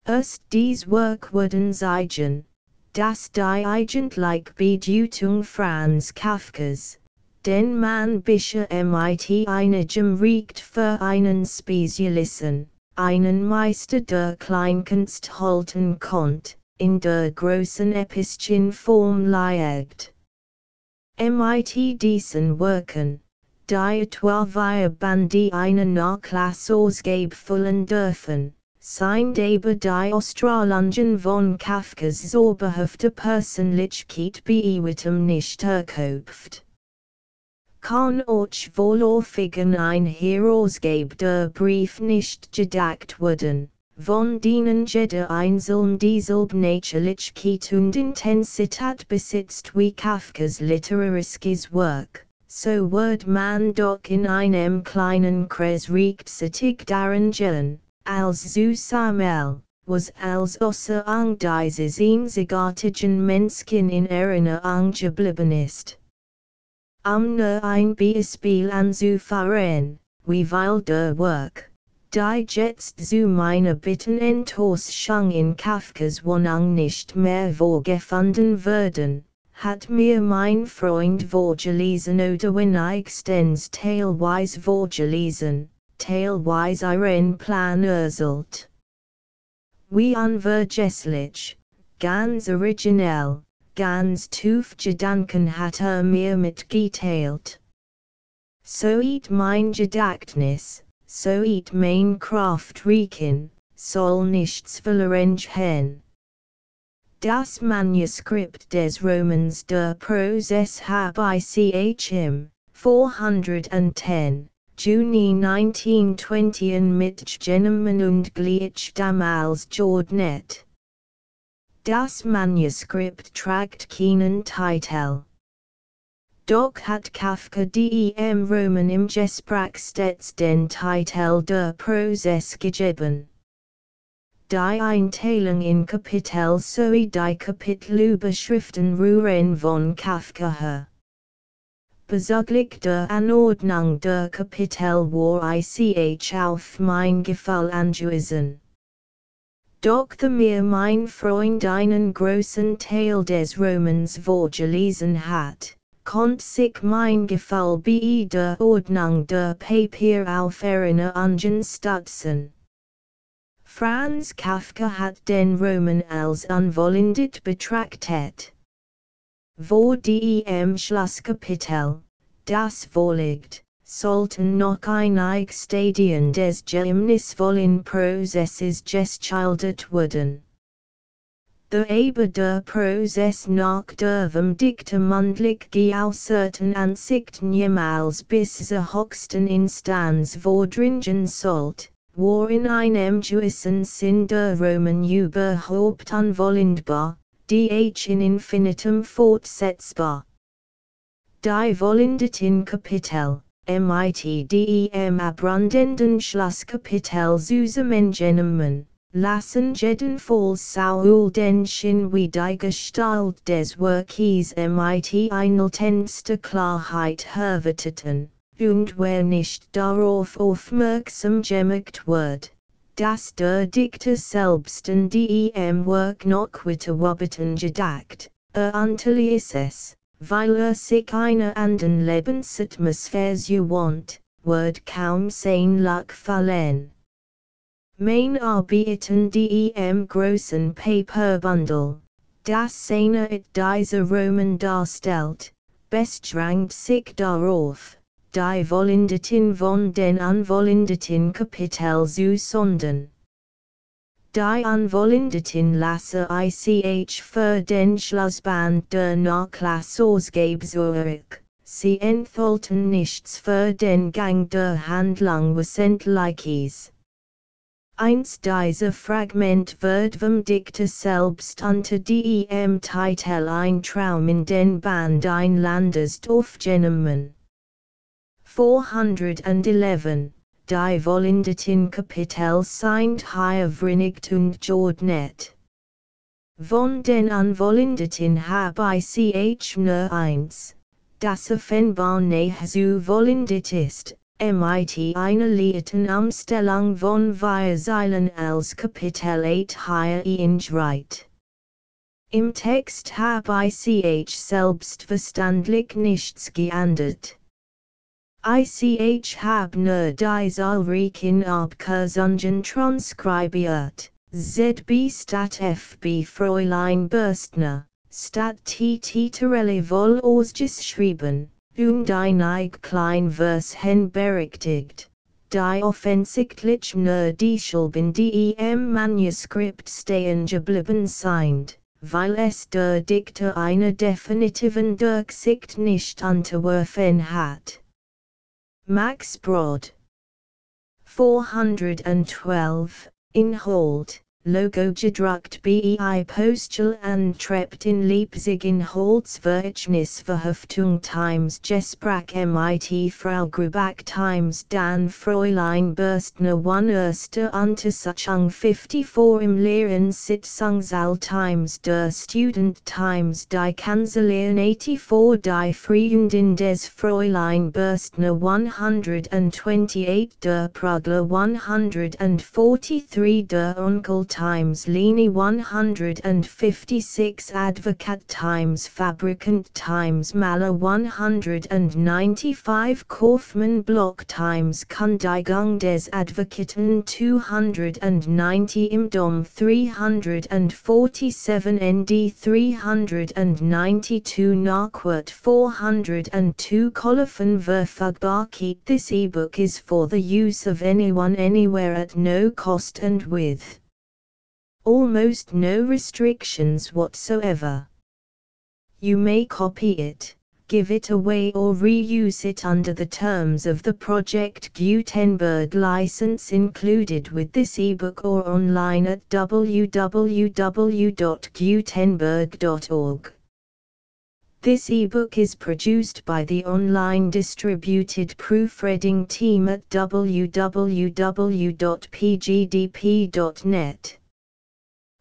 Erst dies Werk würden zeigen, dass die eigentlich Bedeutung Franz Kafkas, den man bisher mit einigem Recht für einen Spezialisten, einen Meister der Kleinkunst halten konnt, in der großen epischen Form liegt. Mit diesen Werken, die etwa via Bandi eine Nachlassausgabe füllen dürfen, sind aber die Australungen von Kafkas zauberhafte Persönlichkeit bei weitem nicht erkauft. Kann euch wohl auffigen ein Herausgeber der Brief nicht gedacht werden, von denen jeder einzeln dieselbe Natürlichkeit und Intensität besitzt wie Kafkas literarisches Werk, so wird man doch in einem kleinen Kreis rechtzeitig daran gehen, als zu Samuel, was als außer ang dieses einzigartigen Menschen in Erinnerung geblieben ist. Nur ein Beispiel anzuführen, wie weil der Werk, die jetzt zu meiner Bitten Enttäuschung in Kafkas Wohnung nicht mehr vorgefunden werden, hat mir mein Freund vorgelesen oder wenigstens teilweise vorgelesen, teilweise ihren Plan erzählt. Wie unvergesslich, ganz originell, ganz tief Gedanken hat mir mitgeteilt. So mein Gedächtnis, so mein Kraft riechen, soll nichts verloren gehen. Das Manuskript des Romans der Prozess habe ich im 410, Juni 1920 mitgenommen und gleich damals geordnet. Das Manuskript trägt keinen Titel. Doch hat Kafka dem Roman im Gespräch stets den Titel der Prozess gegeben. Die Einteilung in Kapitel sowie die Kapitelüberschriften rühren von Kafka her. Bezüglich der Anordnung der Kapitel war ich auf mein Gefall angewiesen. Doch da mir mein Freund einen großen Teil des Romans vorgelesen hat, konnte sich mein Gefall bei der Ordnung der Papier auf Erinnerungen stützen. Franz Kafka hat den Roman als unvollendet betrachtet. Vor dem Schlusskapitel, das vorliegt, sollten noch einige Stadien des geheimnisvollen Prozesses geschildert werden. Aber der Prozess nach dem Dikte mündlich geäußerten Ansichten jemals bis zur höchsten Instanz vordringen sollte, war in einem gewissen Sinn der Roman überhaupt unvollendbar, die in infinitum fortsetzbar. Die vollendeten Kapitel, mit dem abrundenden Schlusskapitel zusammengenommen, lassen jedenfalls Saul den Schein wie die Gestalt des Werkes mit einzelnster Klarheit erwarteten, und wer nicht darauf aufmerksam gemacht wird, dass der Dichter selbst in dem Werk noch weiterarbeiten gedacht, unterließ es, weil sich eine anderen Lebensatmosphäre gewohnt, wird kaum sein Glück verlieren. Mein Arbeiten dem großen Paperbundle, das eine dieser Roman darstellt, beschränkt sich darauf, die vollendeten von den unvollendeten Kapitel zu sondern. Die unvollendeten lasse ich für den Schlussband der Nachlassausgabe zurück, sie enthalten nichts für den Gang der Handlung wesentliches. Eins dieser Fragment wird vom Dichter selbst unter dem Titel Ein Traum in den Band einlandest aufgenommen. 411, die vollendeten Kapitel sind hier vereinigt und geordnet. Von den unvollendeten habe ich nur eins, das offenbar nicht so vollendet ist, mit einer leichten Umstellung von 4 Zeilen als Kapitel 8 hier eingereiht. Im Text habe ich selbstverständlich nichts geändert. Ich hab nur die zahlreichen Abkürzungen transkribiert, ZB statt FB Fräulein Bürstner, statt T Titerelli voll ausgeschrieben, die Neig klein vers hen berechtigt, die offensichtlich nur die Schulben die im Manuskript stehen geblieben sind, weil es der Dichter eine definitiven Durchsicht nicht unterworfen hat. Max Brod 412, Inhalt, Logo gedruckt bei Postal antrept in Leipzig in Holzwirtschaftsverhaftung times Gesprach mit Frau Grubach times Dan Fräulein Bürstner 1. Untersuchung 54 im Lehrersitzungssaal times der Student times die Kanzlerin 84 die Freundin des Fräulein Bürstner 128 der Progler 143 der Onkel times Leni 156 Advocate times Fabricant times Maler 195 Kaufmann Block times Kundigung des Advocaten 290 im Dom 347 ND 392 Nachwort 402 Colophon Verfügbarkeit. This ebook is for the use of anyone anywhere at no cost and with almost no restrictions whatsoever. You may copy it, give it away or reuse it under the terms of the Project Gutenberg license included with this ebook or online at www.gutenberg.org. This ebook is produced by the online distributed proofreading team at www.pgdp.net.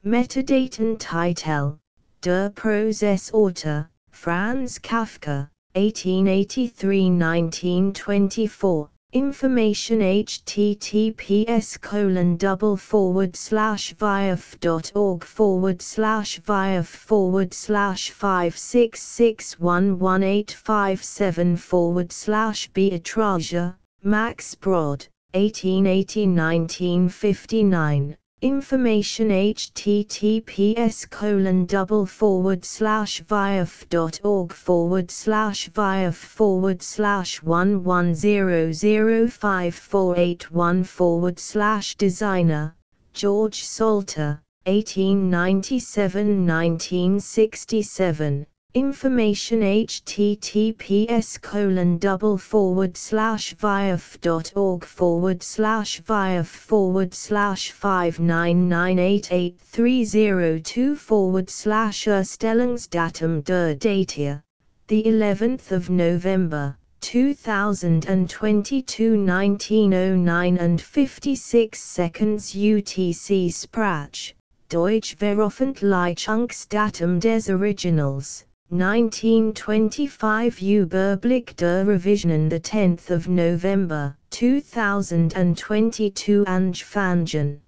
Metadaten Titel, Der Prozess Autor, Franz Kafka, 1883–1924, Information https://viaf.org/viaf/566118557/Beatrager, Max Brod, 1880–1959. Information https://viaf.org/viaf/11005481/designer, George Salter, 1897–1967. Information https://viaf.org/viaf/599888302/Erstellungsdatum der Date, the 11th of November, 2022 1909 and 56 seconds UTC Sprach, Deutsch Veröffentlichungsdatum des Originals, 1925 Überblick der Revisionen, the 10th of November, 2022 Angefangen.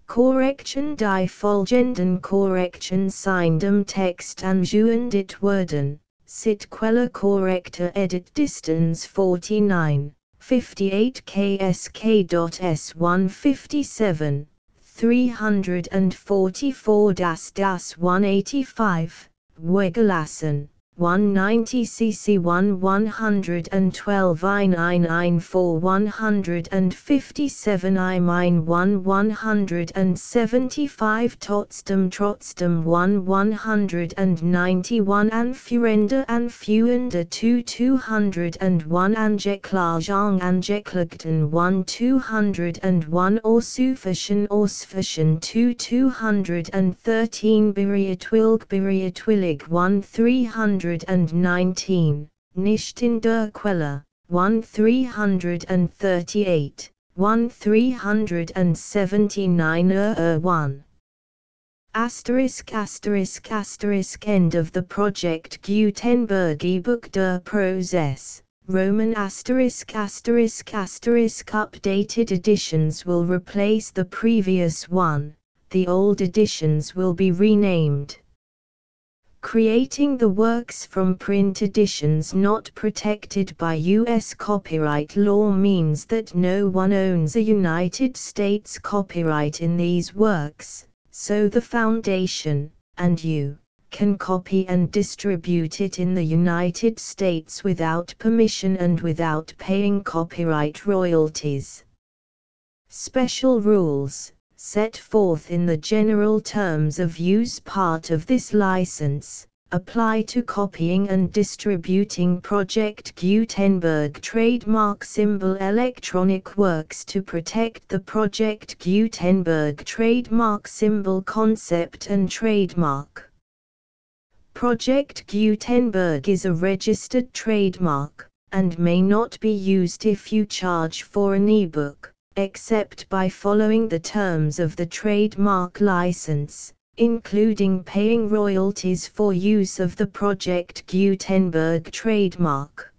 Korrektion die folgenden Korrektion sind im Text angewendet worden, sit Quelle korrekte edit distance 49, 58 ksk.s157, 344–185, Wegelassen, 190 cc 112 I994 157 I-1 175 trotzdem 191 Anführende 201 Angeklagten 201 Ausführlichen 213 Berichtwillig 1319, nicht in der Quelle, 1338, 1379 1. End of the Project Gutenberg ebook Der Prozess, Roman ******** updated editions will replace the previous one, the old editions will be renamed. Creating the works from print editions not protected by U.S. copyright law means that no one owns a United States copyright in these works, so the Foundation, and you, can copy and distribute it in the United States without permission and without paying copyright royalties. Special rules, set forth in the general terms of use part of this license, apply to copying and distributing Project Gutenberg trademark symbol electronic works to protect the Project Gutenberg trademark symbol concept and trademark. Project Gutenberg is a registered trademark, and may not be used if you charge for an ebook, except by following the terms of the trademark license, including paying royalties for use of the Project Gutenberg trademark.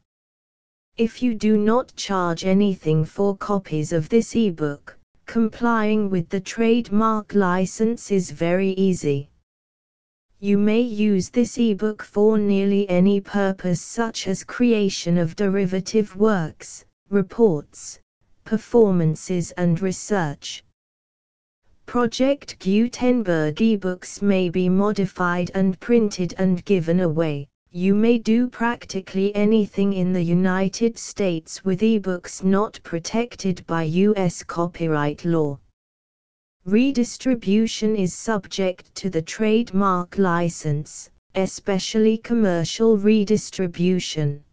If you do not charge anything for copies of this ebook, complying with the trademark license is very easy. You may use this ebook for nearly any purpose such as creation of derivative works, reports, performances and research. Project Gutenberg ebooks may be modified and printed and given away. You may do practically anything in the United States with ebooks not protected by U.S. copyright law. Redistribution is subject to the trademark license, especially commercial redistribution.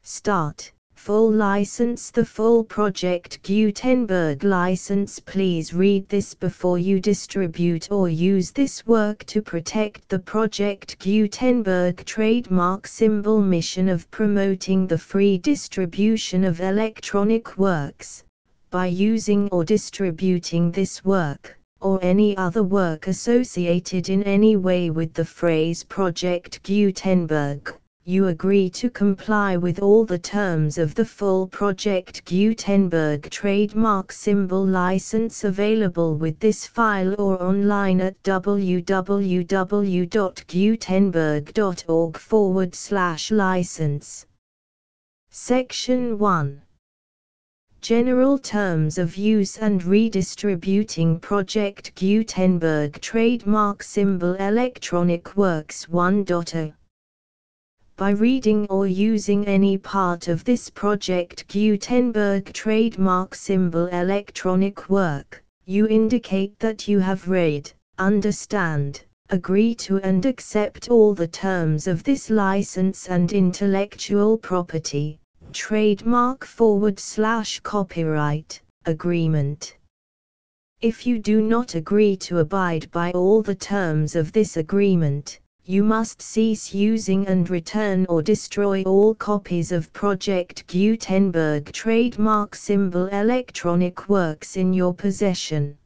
Start. Full license. The full Project Gutenberg license. Please read this before you distribute or use this work to protect the Project Gutenberg trademark symbol mission of promoting the free distribution of electronic works, by using or distributing this work, or any other work associated in any way with the phrase Project Gutenberg. You agree to comply with all the terms of the full Project Gutenberg trademark symbol license available with this file or online at www.gutenberg.org/license. Section 1. General Terms of Use and Redistributing Project Gutenberg Trademark Symbol Electronic Works 1.0. By reading or using any part of this Project Gutenberg trademark symbol electronic work, you indicate that you have read, understand, agree to and accept all the terms of this license and intellectual property, trademark/copyright, agreement. If you do not agree to abide by all the terms of this agreement, you must cease using and return or destroy all copies of Project Gutenberg trademark symbol electronic works in your possession.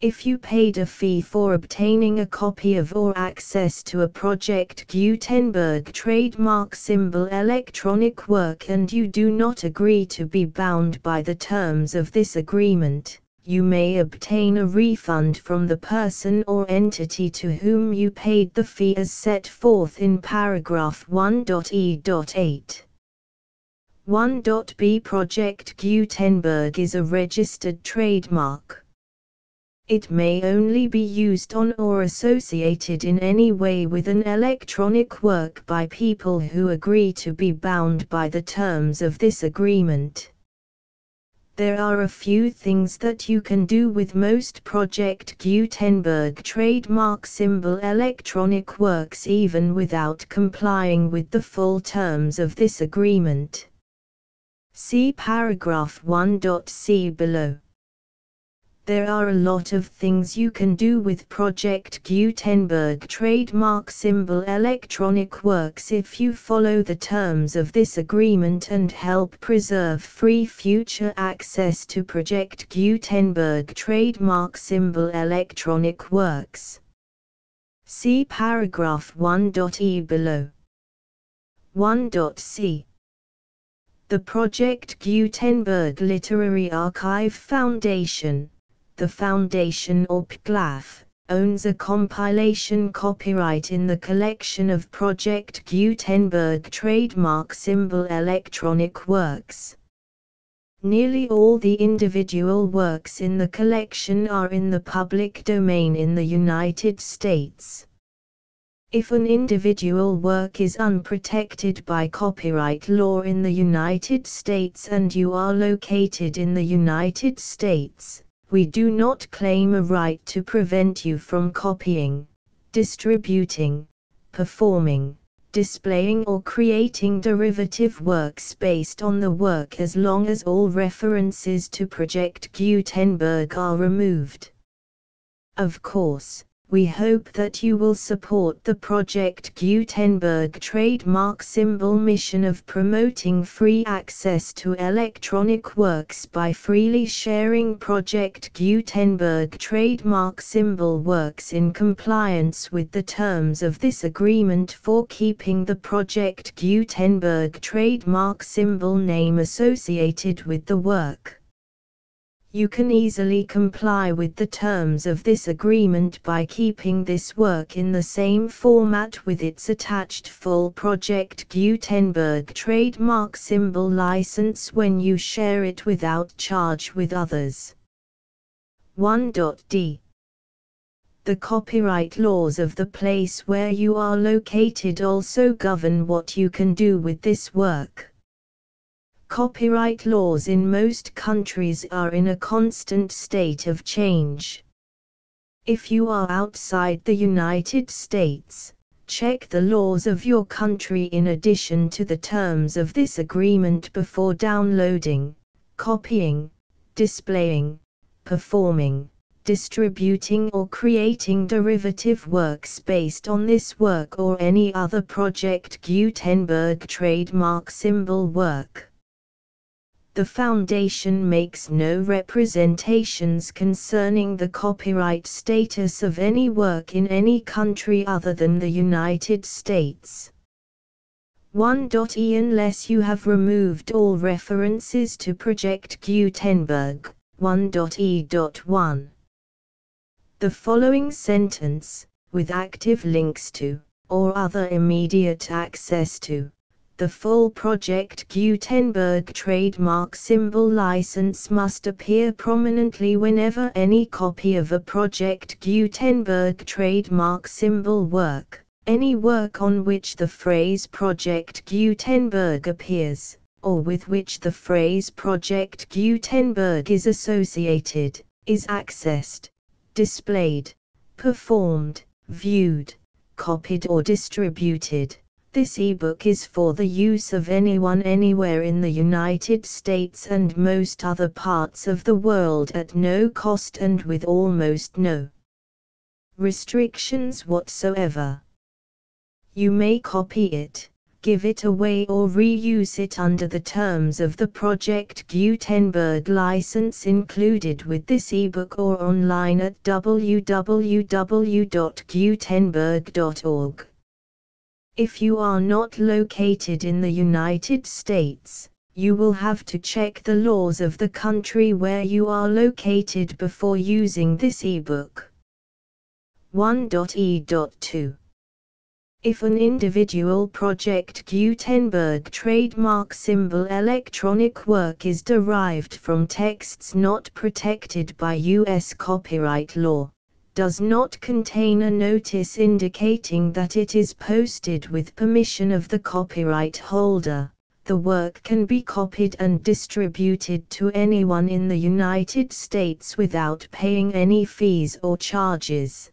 If you paid a fee for obtaining a copy of or access to a Project Gutenberg trademark symbol electronic work and you do not agree to be bound by the terms of this agreement, you may obtain a refund from the person or entity to whom you paid the fee as set forth in paragraph 1.e.8. 1.b. Project Gutenberg is a registered trademark. It may only be used on or associated in any way with an electronic work by people who agree to be bound by the terms of this agreement. There are a few things that you can do with most Project Gutenberg trademark symbol electronic works even without complying with the full terms of this agreement. See paragraph 1.c below. There are a lot of things you can do with Project Gutenberg trademark symbol electronic works if you follow the terms of this agreement and help preserve free future access to Project Gutenberg trademark symbol electronic works. See paragraph 1.e below. 1.c. The Project Gutenberg Literary Archive Foundation, the Foundation or PGLAF, owns a compilation copyright in the collection of Project Gutenberg trademark symbol electronic works. Nearly all the individual works in the collection are in the public domain in the United States. If an individual work is unprotected by copyright law in the United States and you are located in the United States, we do not claim a right to prevent you from copying, distributing, performing, displaying or creating derivative works based on the work as long as all references to Project Gutenberg are removed. Of course, we hope that you will support the Project Gutenberg trademark symbol mission of promoting free access to electronic works by freely sharing Project Gutenberg trademark symbol works in compliance with the terms of this agreement for keeping the Project Gutenberg trademark symbol name associated with the work. You can easily comply with the terms of this agreement by keeping this work in the same format with its attached full Project Gutenberg trademark symbol license when you share it without charge with others. 1.d. The copyright laws of the place where you are located also govern what you can do with this work. Copyright laws in most countries are in a constant state of change. If you are outside the United States, check the laws of your country in addition to the terms of this agreement before downloading, copying, displaying, performing, distributing or creating derivative works based on this work or any other Project Gutenberg trademark symbol work. The Foundation makes no representations concerning the copyright status of any work in any country other than the United States. 1.e. Unless you have removed all references to Project Gutenberg, 1.e.1. The following sentence, with active links to, or other immediate access to, the full Project Gutenberg trademark symbol license must appear prominently whenever any copy of a Project Gutenberg trademark symbol work, any work on which the phrase Project Gutenberg appears, or with which the phrase Project Gutenberg is associated, is accessed, displayed, performed, viewed, copied or distributed. This ebook is for the use of anyone anywhere in the United States and most other parts of the world at no cost and with almost no restrictions whatsoever. You may copy it, give it away or reuse it under the terms of the Project Gutenberg license included with this ebook or online at www.gutenberg.org. If you are not located in the United States, you will have to check the laws of the country where you are located before using this ebook. 1.e.2. If an individual Project Gutenberg trademark symbol electronic work is derived from texts not protected by U.S. copyright law, does not contain a notice indicating that it is posted with permission of the copyright holder, the work can be copied and distributed to anyone in the United States without paying any fees or charges.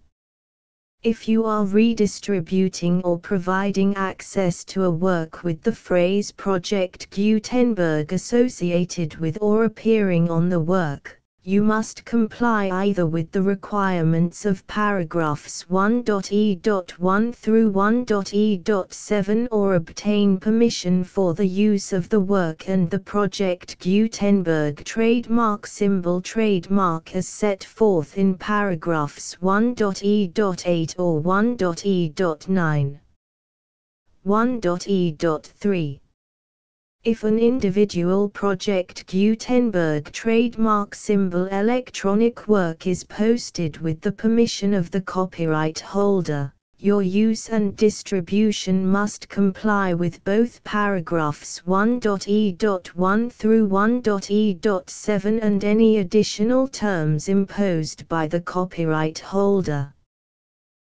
If you are redistributing or providing access to a work with the phrase Project Gutenberg associated with or appearing on the work, you must comply either with the requirements of paragraphs 1.e.1 through 1.e.7 or obtain permission for the use of the work and the Project Gutenberg trademark symbol trademark as set forth in paragraphs 1.e.8 or 1.e.9. 1.e.3. If an individual Project Gutenberg trademark symbol electronic work is posted with the permission of the copyright holder, your use and distribution must comply with both paragraphs 1.e.1 through 1.e.7 and any additional terms imposed by the copyright holder.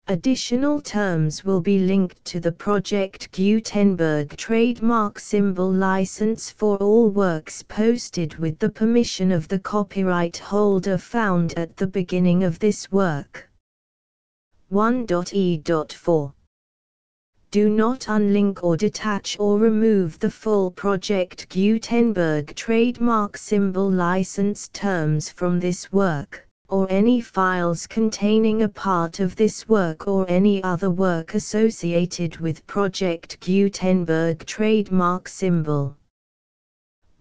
Additional terms will be linked to the Project Gutenberg trademark symbol license for all works posted with the permission of the copyright holder found at the beginning of this work. 1.e.4 Do not unlink or detach or remove the full Project Gutenberg trademark symbol license terms from this work, or any files containing a part of this work or any other work associated with Project Gutenberg trademark symbol.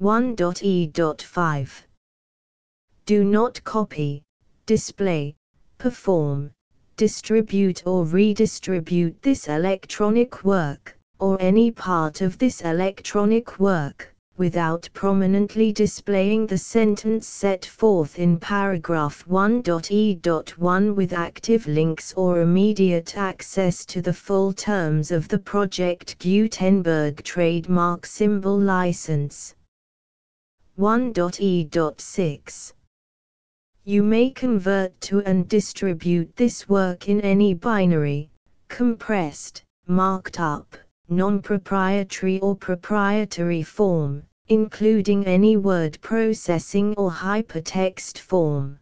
1.e.5 Do not copy, display, perform, distribute or redistribute this electronic work, or any part of this electronic work, without prominently displaying the sentence set forth in paragraph 1.e.1 with active links or immediate access to the full terms of the Project Gutenberg trademark symbol license. 1.e.6 You may convert to and distribute this work in any binary, compressed, marked up, non-proprietary or proprietary form, including any word processing or hypertext form.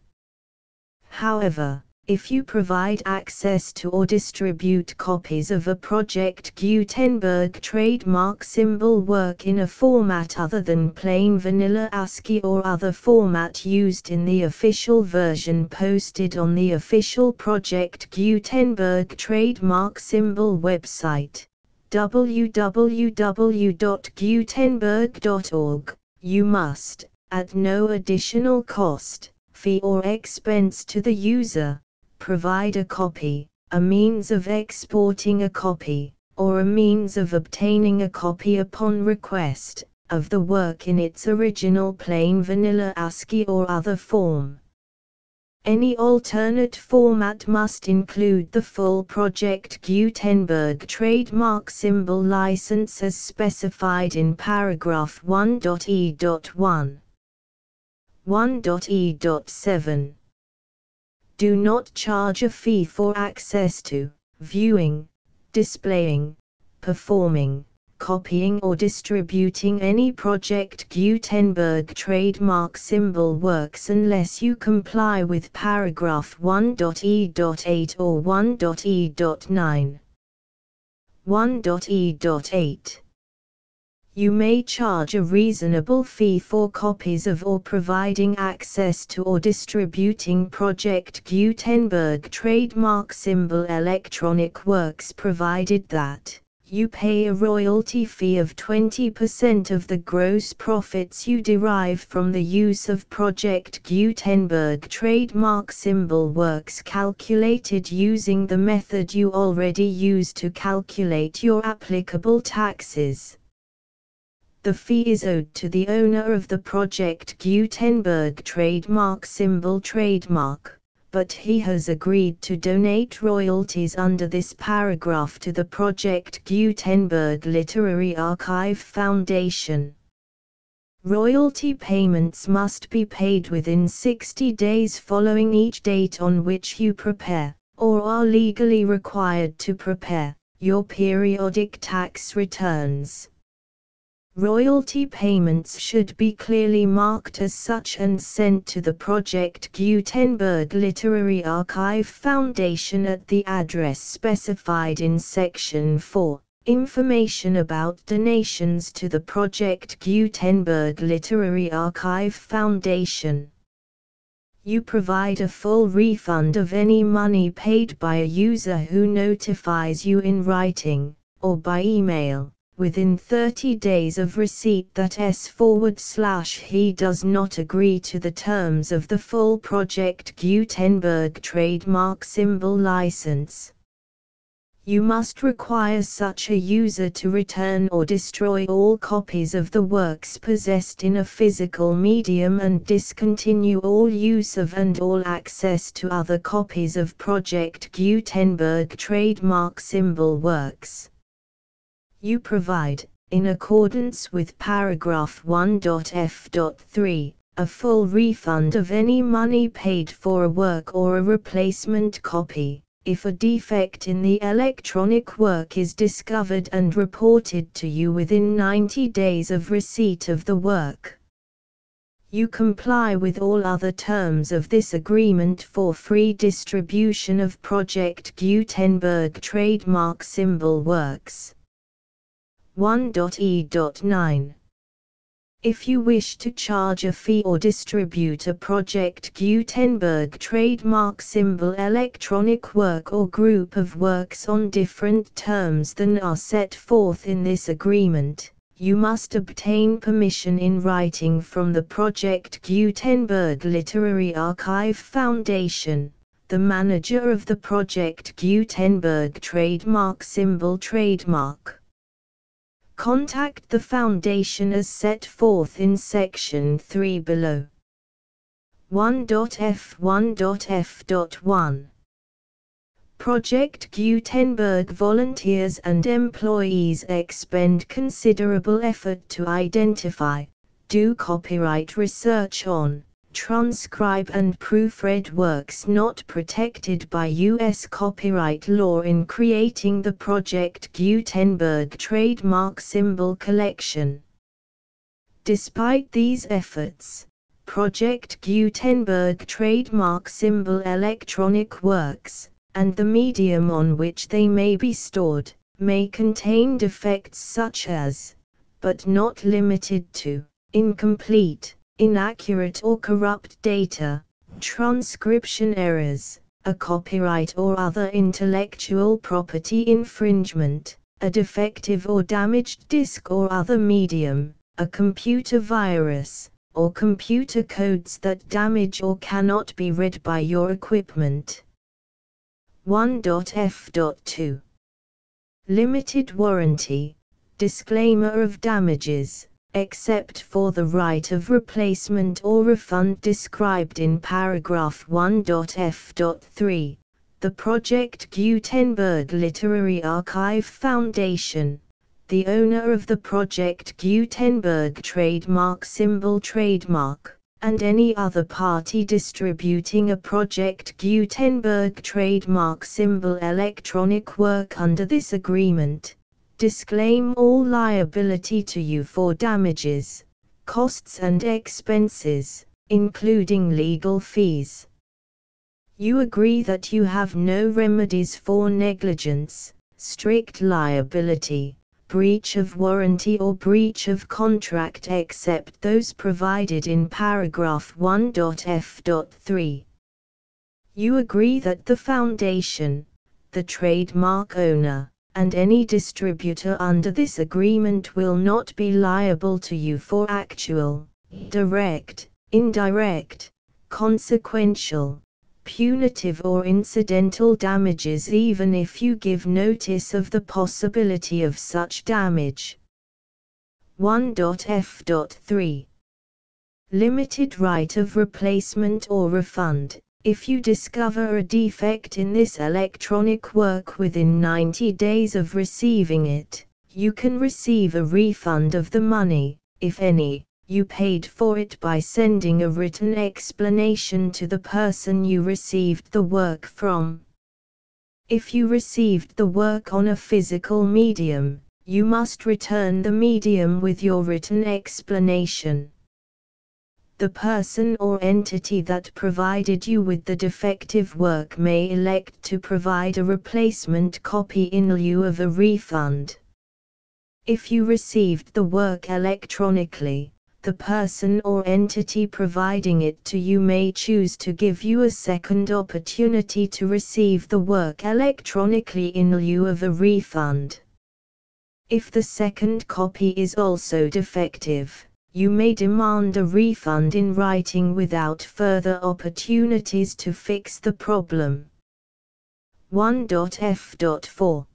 However, if you provide access to or distribute copies of a Project Gutenberg trademark symbol work in a format other than plain vanilla ASCII or other format used in the official version posted on the official Project Gutenberg trademark symbol website, www.gutenberg.org, you must, at no additional cost, fee or expense to the user, provide a copy, a means of exporting a copy, or a means of obtaining a copy upon request, of the work in its original plain vanilla ASCII or other form. Any alternate format must include the full Project Gutenberg trademark symbol license as specified in paragraph 1.e.1. 1.e.7 Do not charge a fee for access to, viewing, displaying, performing, copying or distributing any Project Gutenberg trademark symbol works unless you comply with paragraph 1.e.8 or 1.e.9. 1.e.8 You may charge a reasonable fee for copies of or providing access to or distributing Project Gutenberg trademark symbol electronic works provided that you pay a royalty fee of 20% of the gross profits you derive from the use of Project Gutenberg trademark symbol works calculated using the method you already use to calculate your applicable taxes. The fee is owed to the owner of the Project Gutenberg trademark symbol trademark, but he has agreed to donate royalties under this paragraph to the Project Gutenberg Literary Archive Foundation. Royalty payments must be paid within 60 days following each date on which you prepare, or are legally required to prepare, your periodic tax returns. Royalty payments should be clearly marked as such and sent to the Project Gutenberg Literary Archive Foundation at the address specified in Section 4, Information about donations to the Project Gutenberg Literary Archive Foundation. You provide a full refund of any money paid by a user who notifies you in writing, or by email, within 30 days of receipt that he does not agree to the terms of the full Project Gutenberg trademark symbol license. You must require such a user to return or destroy all copies of the works possessed in a physical medium and discontinue all use of and all access to other copies of Project Gutenberg trademark symbol works. You provide, in accordance with paragraph 1.f.3, a full refund of any money paid for a work or a replacement copy, If a defect in the electronic work is discovered and reported to you within 90 days of receipt of the work, you comply with all other terms of this agreement for free distribution of Project Gutenberg trademark symbol works. 1.e.9. If you wish to charge a fee or distribute a Project Gutenberg trademark symbol electronic work or group of works on different terms than are set forth in this agreement, you must obtain permission in writing from the Project Gutenberg Literary Archive Foundation, the manager of the Project Gutenberg trademark symbol trademark. Contact the Foundation as set forth in Section 3 below. 1.f1.f.1 Project Gutenberg volunteers and employees expend considerable effort to identify, do copyright research on, transcribe and proofread works not protected by U.S. copyright law in creating the Project Gutenberg trademark symbol collection. Despite these efforts, Project Gutenberg trademark symbol electronic works, and the medium on which they may be stored, may contain defects such as, but not limited to, incomplete, inaccurate or corrupt data, transcription errors, a copyright or other intellectual property infringement, a defective or damaged disk or other medium, a computer virus, or computer codes that damage or cannot be read by your equipment. 1.f.2 Limited warranty, disclaimer of damages, except for the right of replacement or refund described in paragraph 1.f.3, the Project Gutenberg Literary Archive Foundation, the owner of the Project Gutenberg trademark symbol trademark, and any other party distributing a Project Gutenberg trademark symbol electronic work under this agreement, disclaim all liability to you for damages, costs and expenses, including legal fees. You agree that you have no remedies for negligence, strict liability, breach of warranty or breach of contract except those provided in paragraph 1.f.3. You agree that the Foundation, the trademark owner, and any distributor under this agreement will not be liable to you for actual, direct, indirect, consequential, punitive or incidental damages even if you give notice of the possibility of such damage. 1.f.3 Limited right of replacement or refund. If you discover a defect in this electronic work within 90 days of receiving it, you can receive a refund of the money, if any, you paid for it by sending a written explanation to the person you received the work from. If you received the work on a physical medium, you must return the medium with your written explanation. The person or entity that provided you with the defective work may elect to provide a replacement copy in lieu of a refund. If you received the work electronically, the person or entity providing it to you may choose to give you a second opportunity to receive the work electronically in lieu of a refund. If the second copy is also defective, you may demand a refund in writing without further opportunities to fix the problem. 1.f.4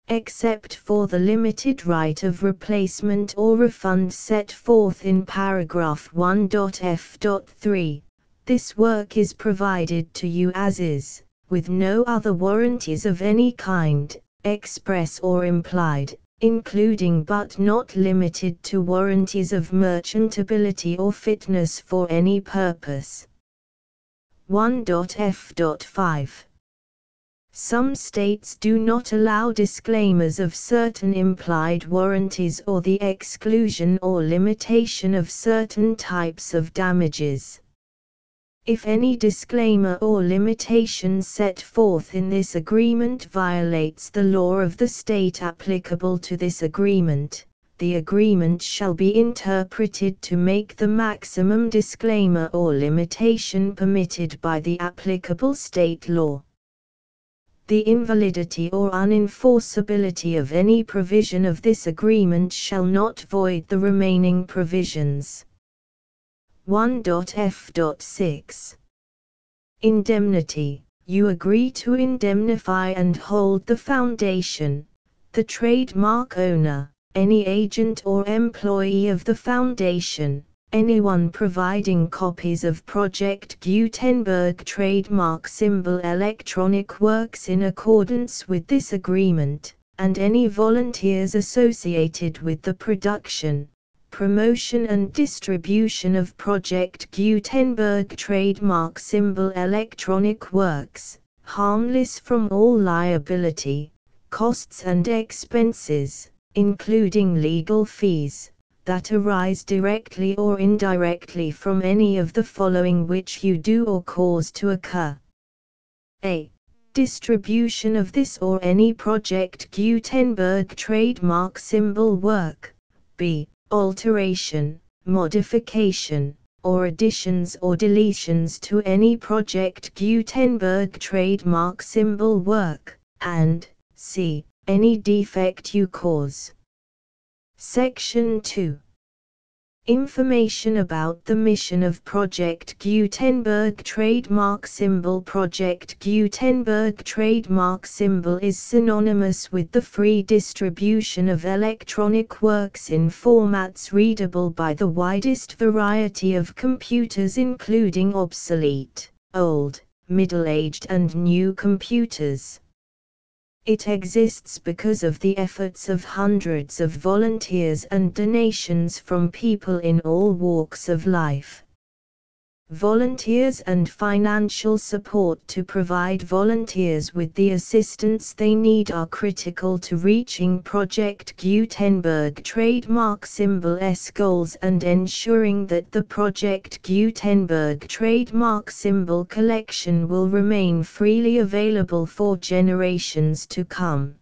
Except for the limited right of replacement or refund set forth in paragraph 1.f.3, this work is provided to you as is, with no other warranties of any kind, express or implied, including but not limited to warranties of merchantability or fitness for any purpose. 1.f.5 Some states do not allow disclaimers of certain implied warranties or the exclusion or limitation of certain types of damages. If any disclaimer or limitation set forth in this agreement violates the law of the state applicable to this agreement, the agreement shall be interpreted to make the maximum disclaimer or limitation permitted by the applicable state law. The invalidity or unenforceability of any provision of this agreement shall not void the remaining provisions. 1.f.6 Indemnity. You agree to indemnify and hold the foundation, the trademark owner, any agent or employee of the foundation, anyone providing copies of Project Gutenberg trademark symbol electronic works in accordance with this agreement, and any volunteers associated with the production, promotion and distribution of Project Gutenberg trademark symbol electronic works, harmless from all liability, costs and expenses, including legal fees, that arise directly or indirectly from any of the following which you do or cause to occur. A. Distribution of this or any Project Gutenberg trademark symbol work. B. Alteration, modification, or additions or deletions to any Project Gutenberg trademark symbol work, and C. Any defect you cause. Section 2. Information about the mission of Project Gutenberg trademark symbol. Project Gutenberg trademark symbol is synonymous with the free distribution of electronic works in formats readable by the widest variety of computers, including obsolete, old, middle-aged and new computers. It exists because of the efforts of hundreds of volunteers and donations from people in all walks of life. Volunteers and financial support to provide volunteers with the assistance they need are critical to reaching Project Gutenberg trademark symbol's goals and ensuring that the Project Gutenberg trademark symbol collection will remain freely available for generations to come.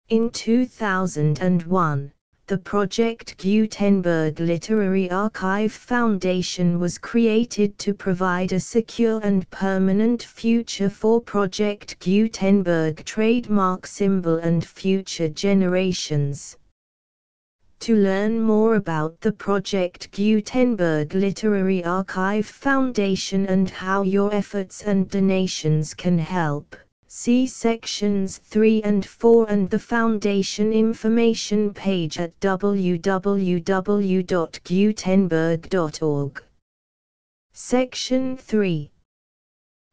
In 2001, the Project Gutenberg Literary Archive Foundation was created to provide a secure and permanent future for Project Gutenberg trademark symbol and future generations. To learn more about the Project Gutenberg Literary Archive Foundation and how your efforts and donations can help, see sections 3 and 4 and the Foundation information page at www.gutenberg.org. Section 3.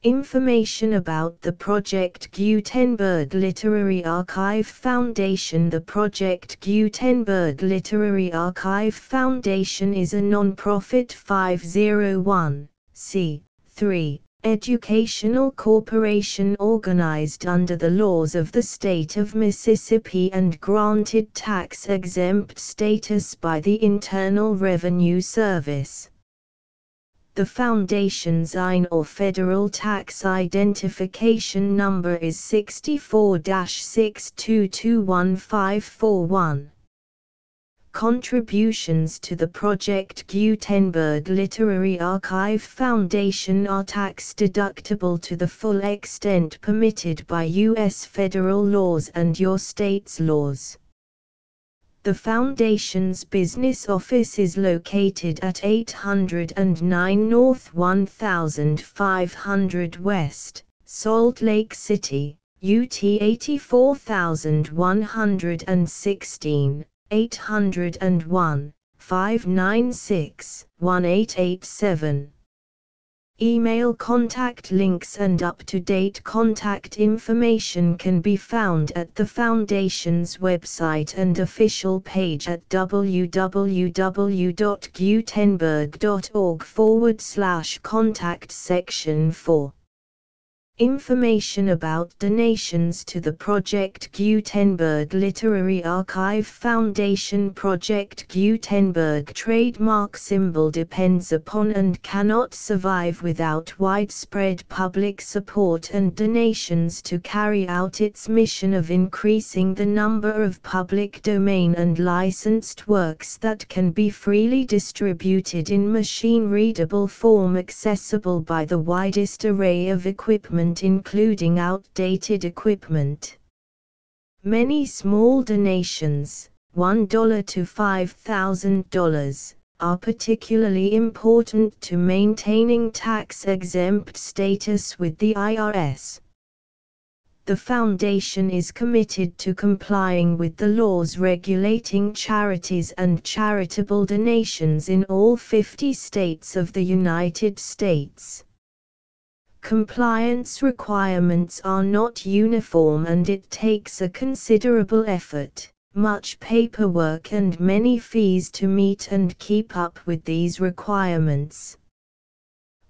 Information about the Project Gutenberg Literary Archive Foundation. The Project Gutenberg Literary Archive Foundation is a non-profit 501(c)(3) educational corporation organized under the laws of the state of Mississippi and granted tax-exempt status by the Internal Revenue Service. The Foundation's IN or Federal Tax Identification Number is 64-6221541. Contributions to the Project Gutenberg Literary Archive Foundation are tax-deductible to the full extent permitted by U.S. federal laws and your state's laws. The Foundation's business office is located at 809 North 1500 West, Salt Lake City, UT 84116, 801-596-1887. Email contact links and up-to-date contact information can be found at the Foundation's website and official page at www.gutenberg.org/contact section 4. Information about donations to the Project Gutenberg Literary Archive Foundation. Project Gutenberg trademark symbol depends upon and cannot survive without widespread public support and donations to carry out its mission of increasing the number of public domain and licensed works that can be freely distributed in machine-readable form accessible by the widest array of equipment, including outdated equipment. Many small donations, $1 to $5,000, are particularly important to maintaining tax-exempt status with the IRS. The Foundation is committed to complying with the laws regulating charities and charitable donations in all 50 states of the United States. Compliance requirements are not uniform and it takes a considerable effort, much paperwork and many fees to meet and keep up with these requirements.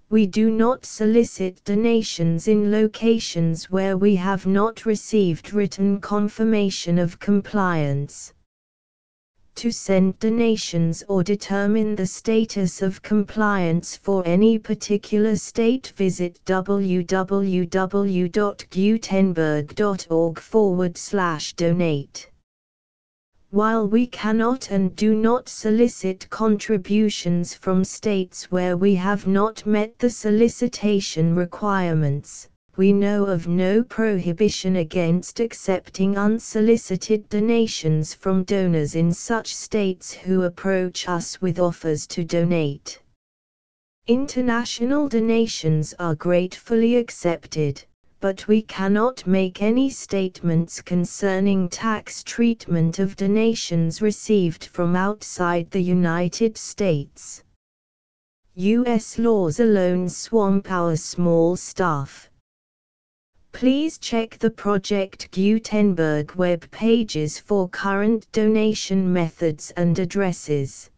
We do not solicit donations in locations where we have not received written confirmation of compliance. To send donations or determine the status of compliance for any particular state, visit www.gutenberg.org/donate. While we cannot and do not solicit contributions from states where we have not met the solicitation requirements, we know of no prohibition against accepting unsolicited donations from donors in such states who approach us with offers to donate. International donations are gratefully accepted, but we cannot make any statements concerning tax treatment of donations received from outside the United States. U.S. laws alone swamp our small staff. Please check the Project Gutenberg web pages for current donation methods and addresses.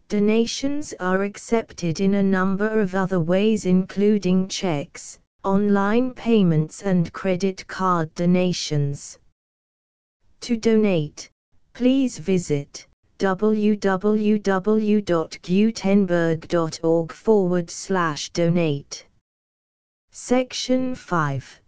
Donations are accepted in a number of other ways, including checks, online payments and credit card donations. To donate, please visit www.gutenberg.org/donate. Section 5.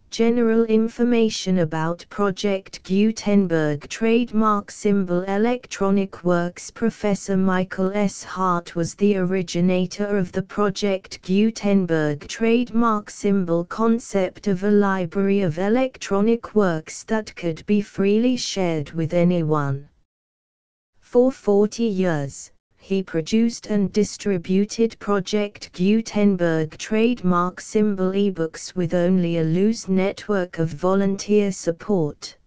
General information about Project Gutenberg trademark symbol electronic works. Professor Michael S. Hart was the originator of the Project Gutenberg trademark symbol concept of a library of electronic works that could be freely shared with anyone. For 40 years, he produced and distributed Project Gutenberg trademark symbol ebooks with only a loose network of volunteer support.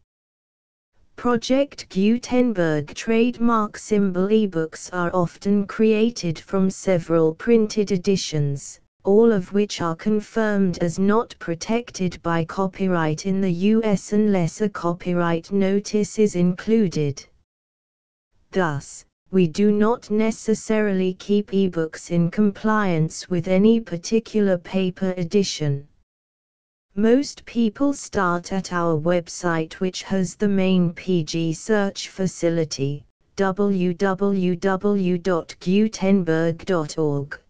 Project Gutenberg trademark symbol ebooks are often created from several printed editions, all of which are confirmed as not protected by copyright in the US unless a copyright notice is included. Thus, we do not necessarily keep ebooks in compliance with any particular paper edition. Most people start at our website, which has the main PG search facility, www.gutenberg.org.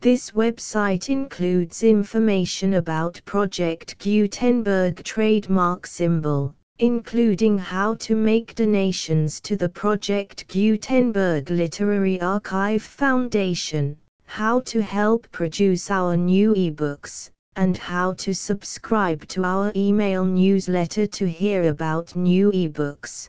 This website includes information about Project Gutenberg trademark symbol, including how to make donations to the Project Gutenberg Literary Archive Foundation, how to help produce our new ebooks, and how to subscribe to our email newsletter to hear about new ebooks.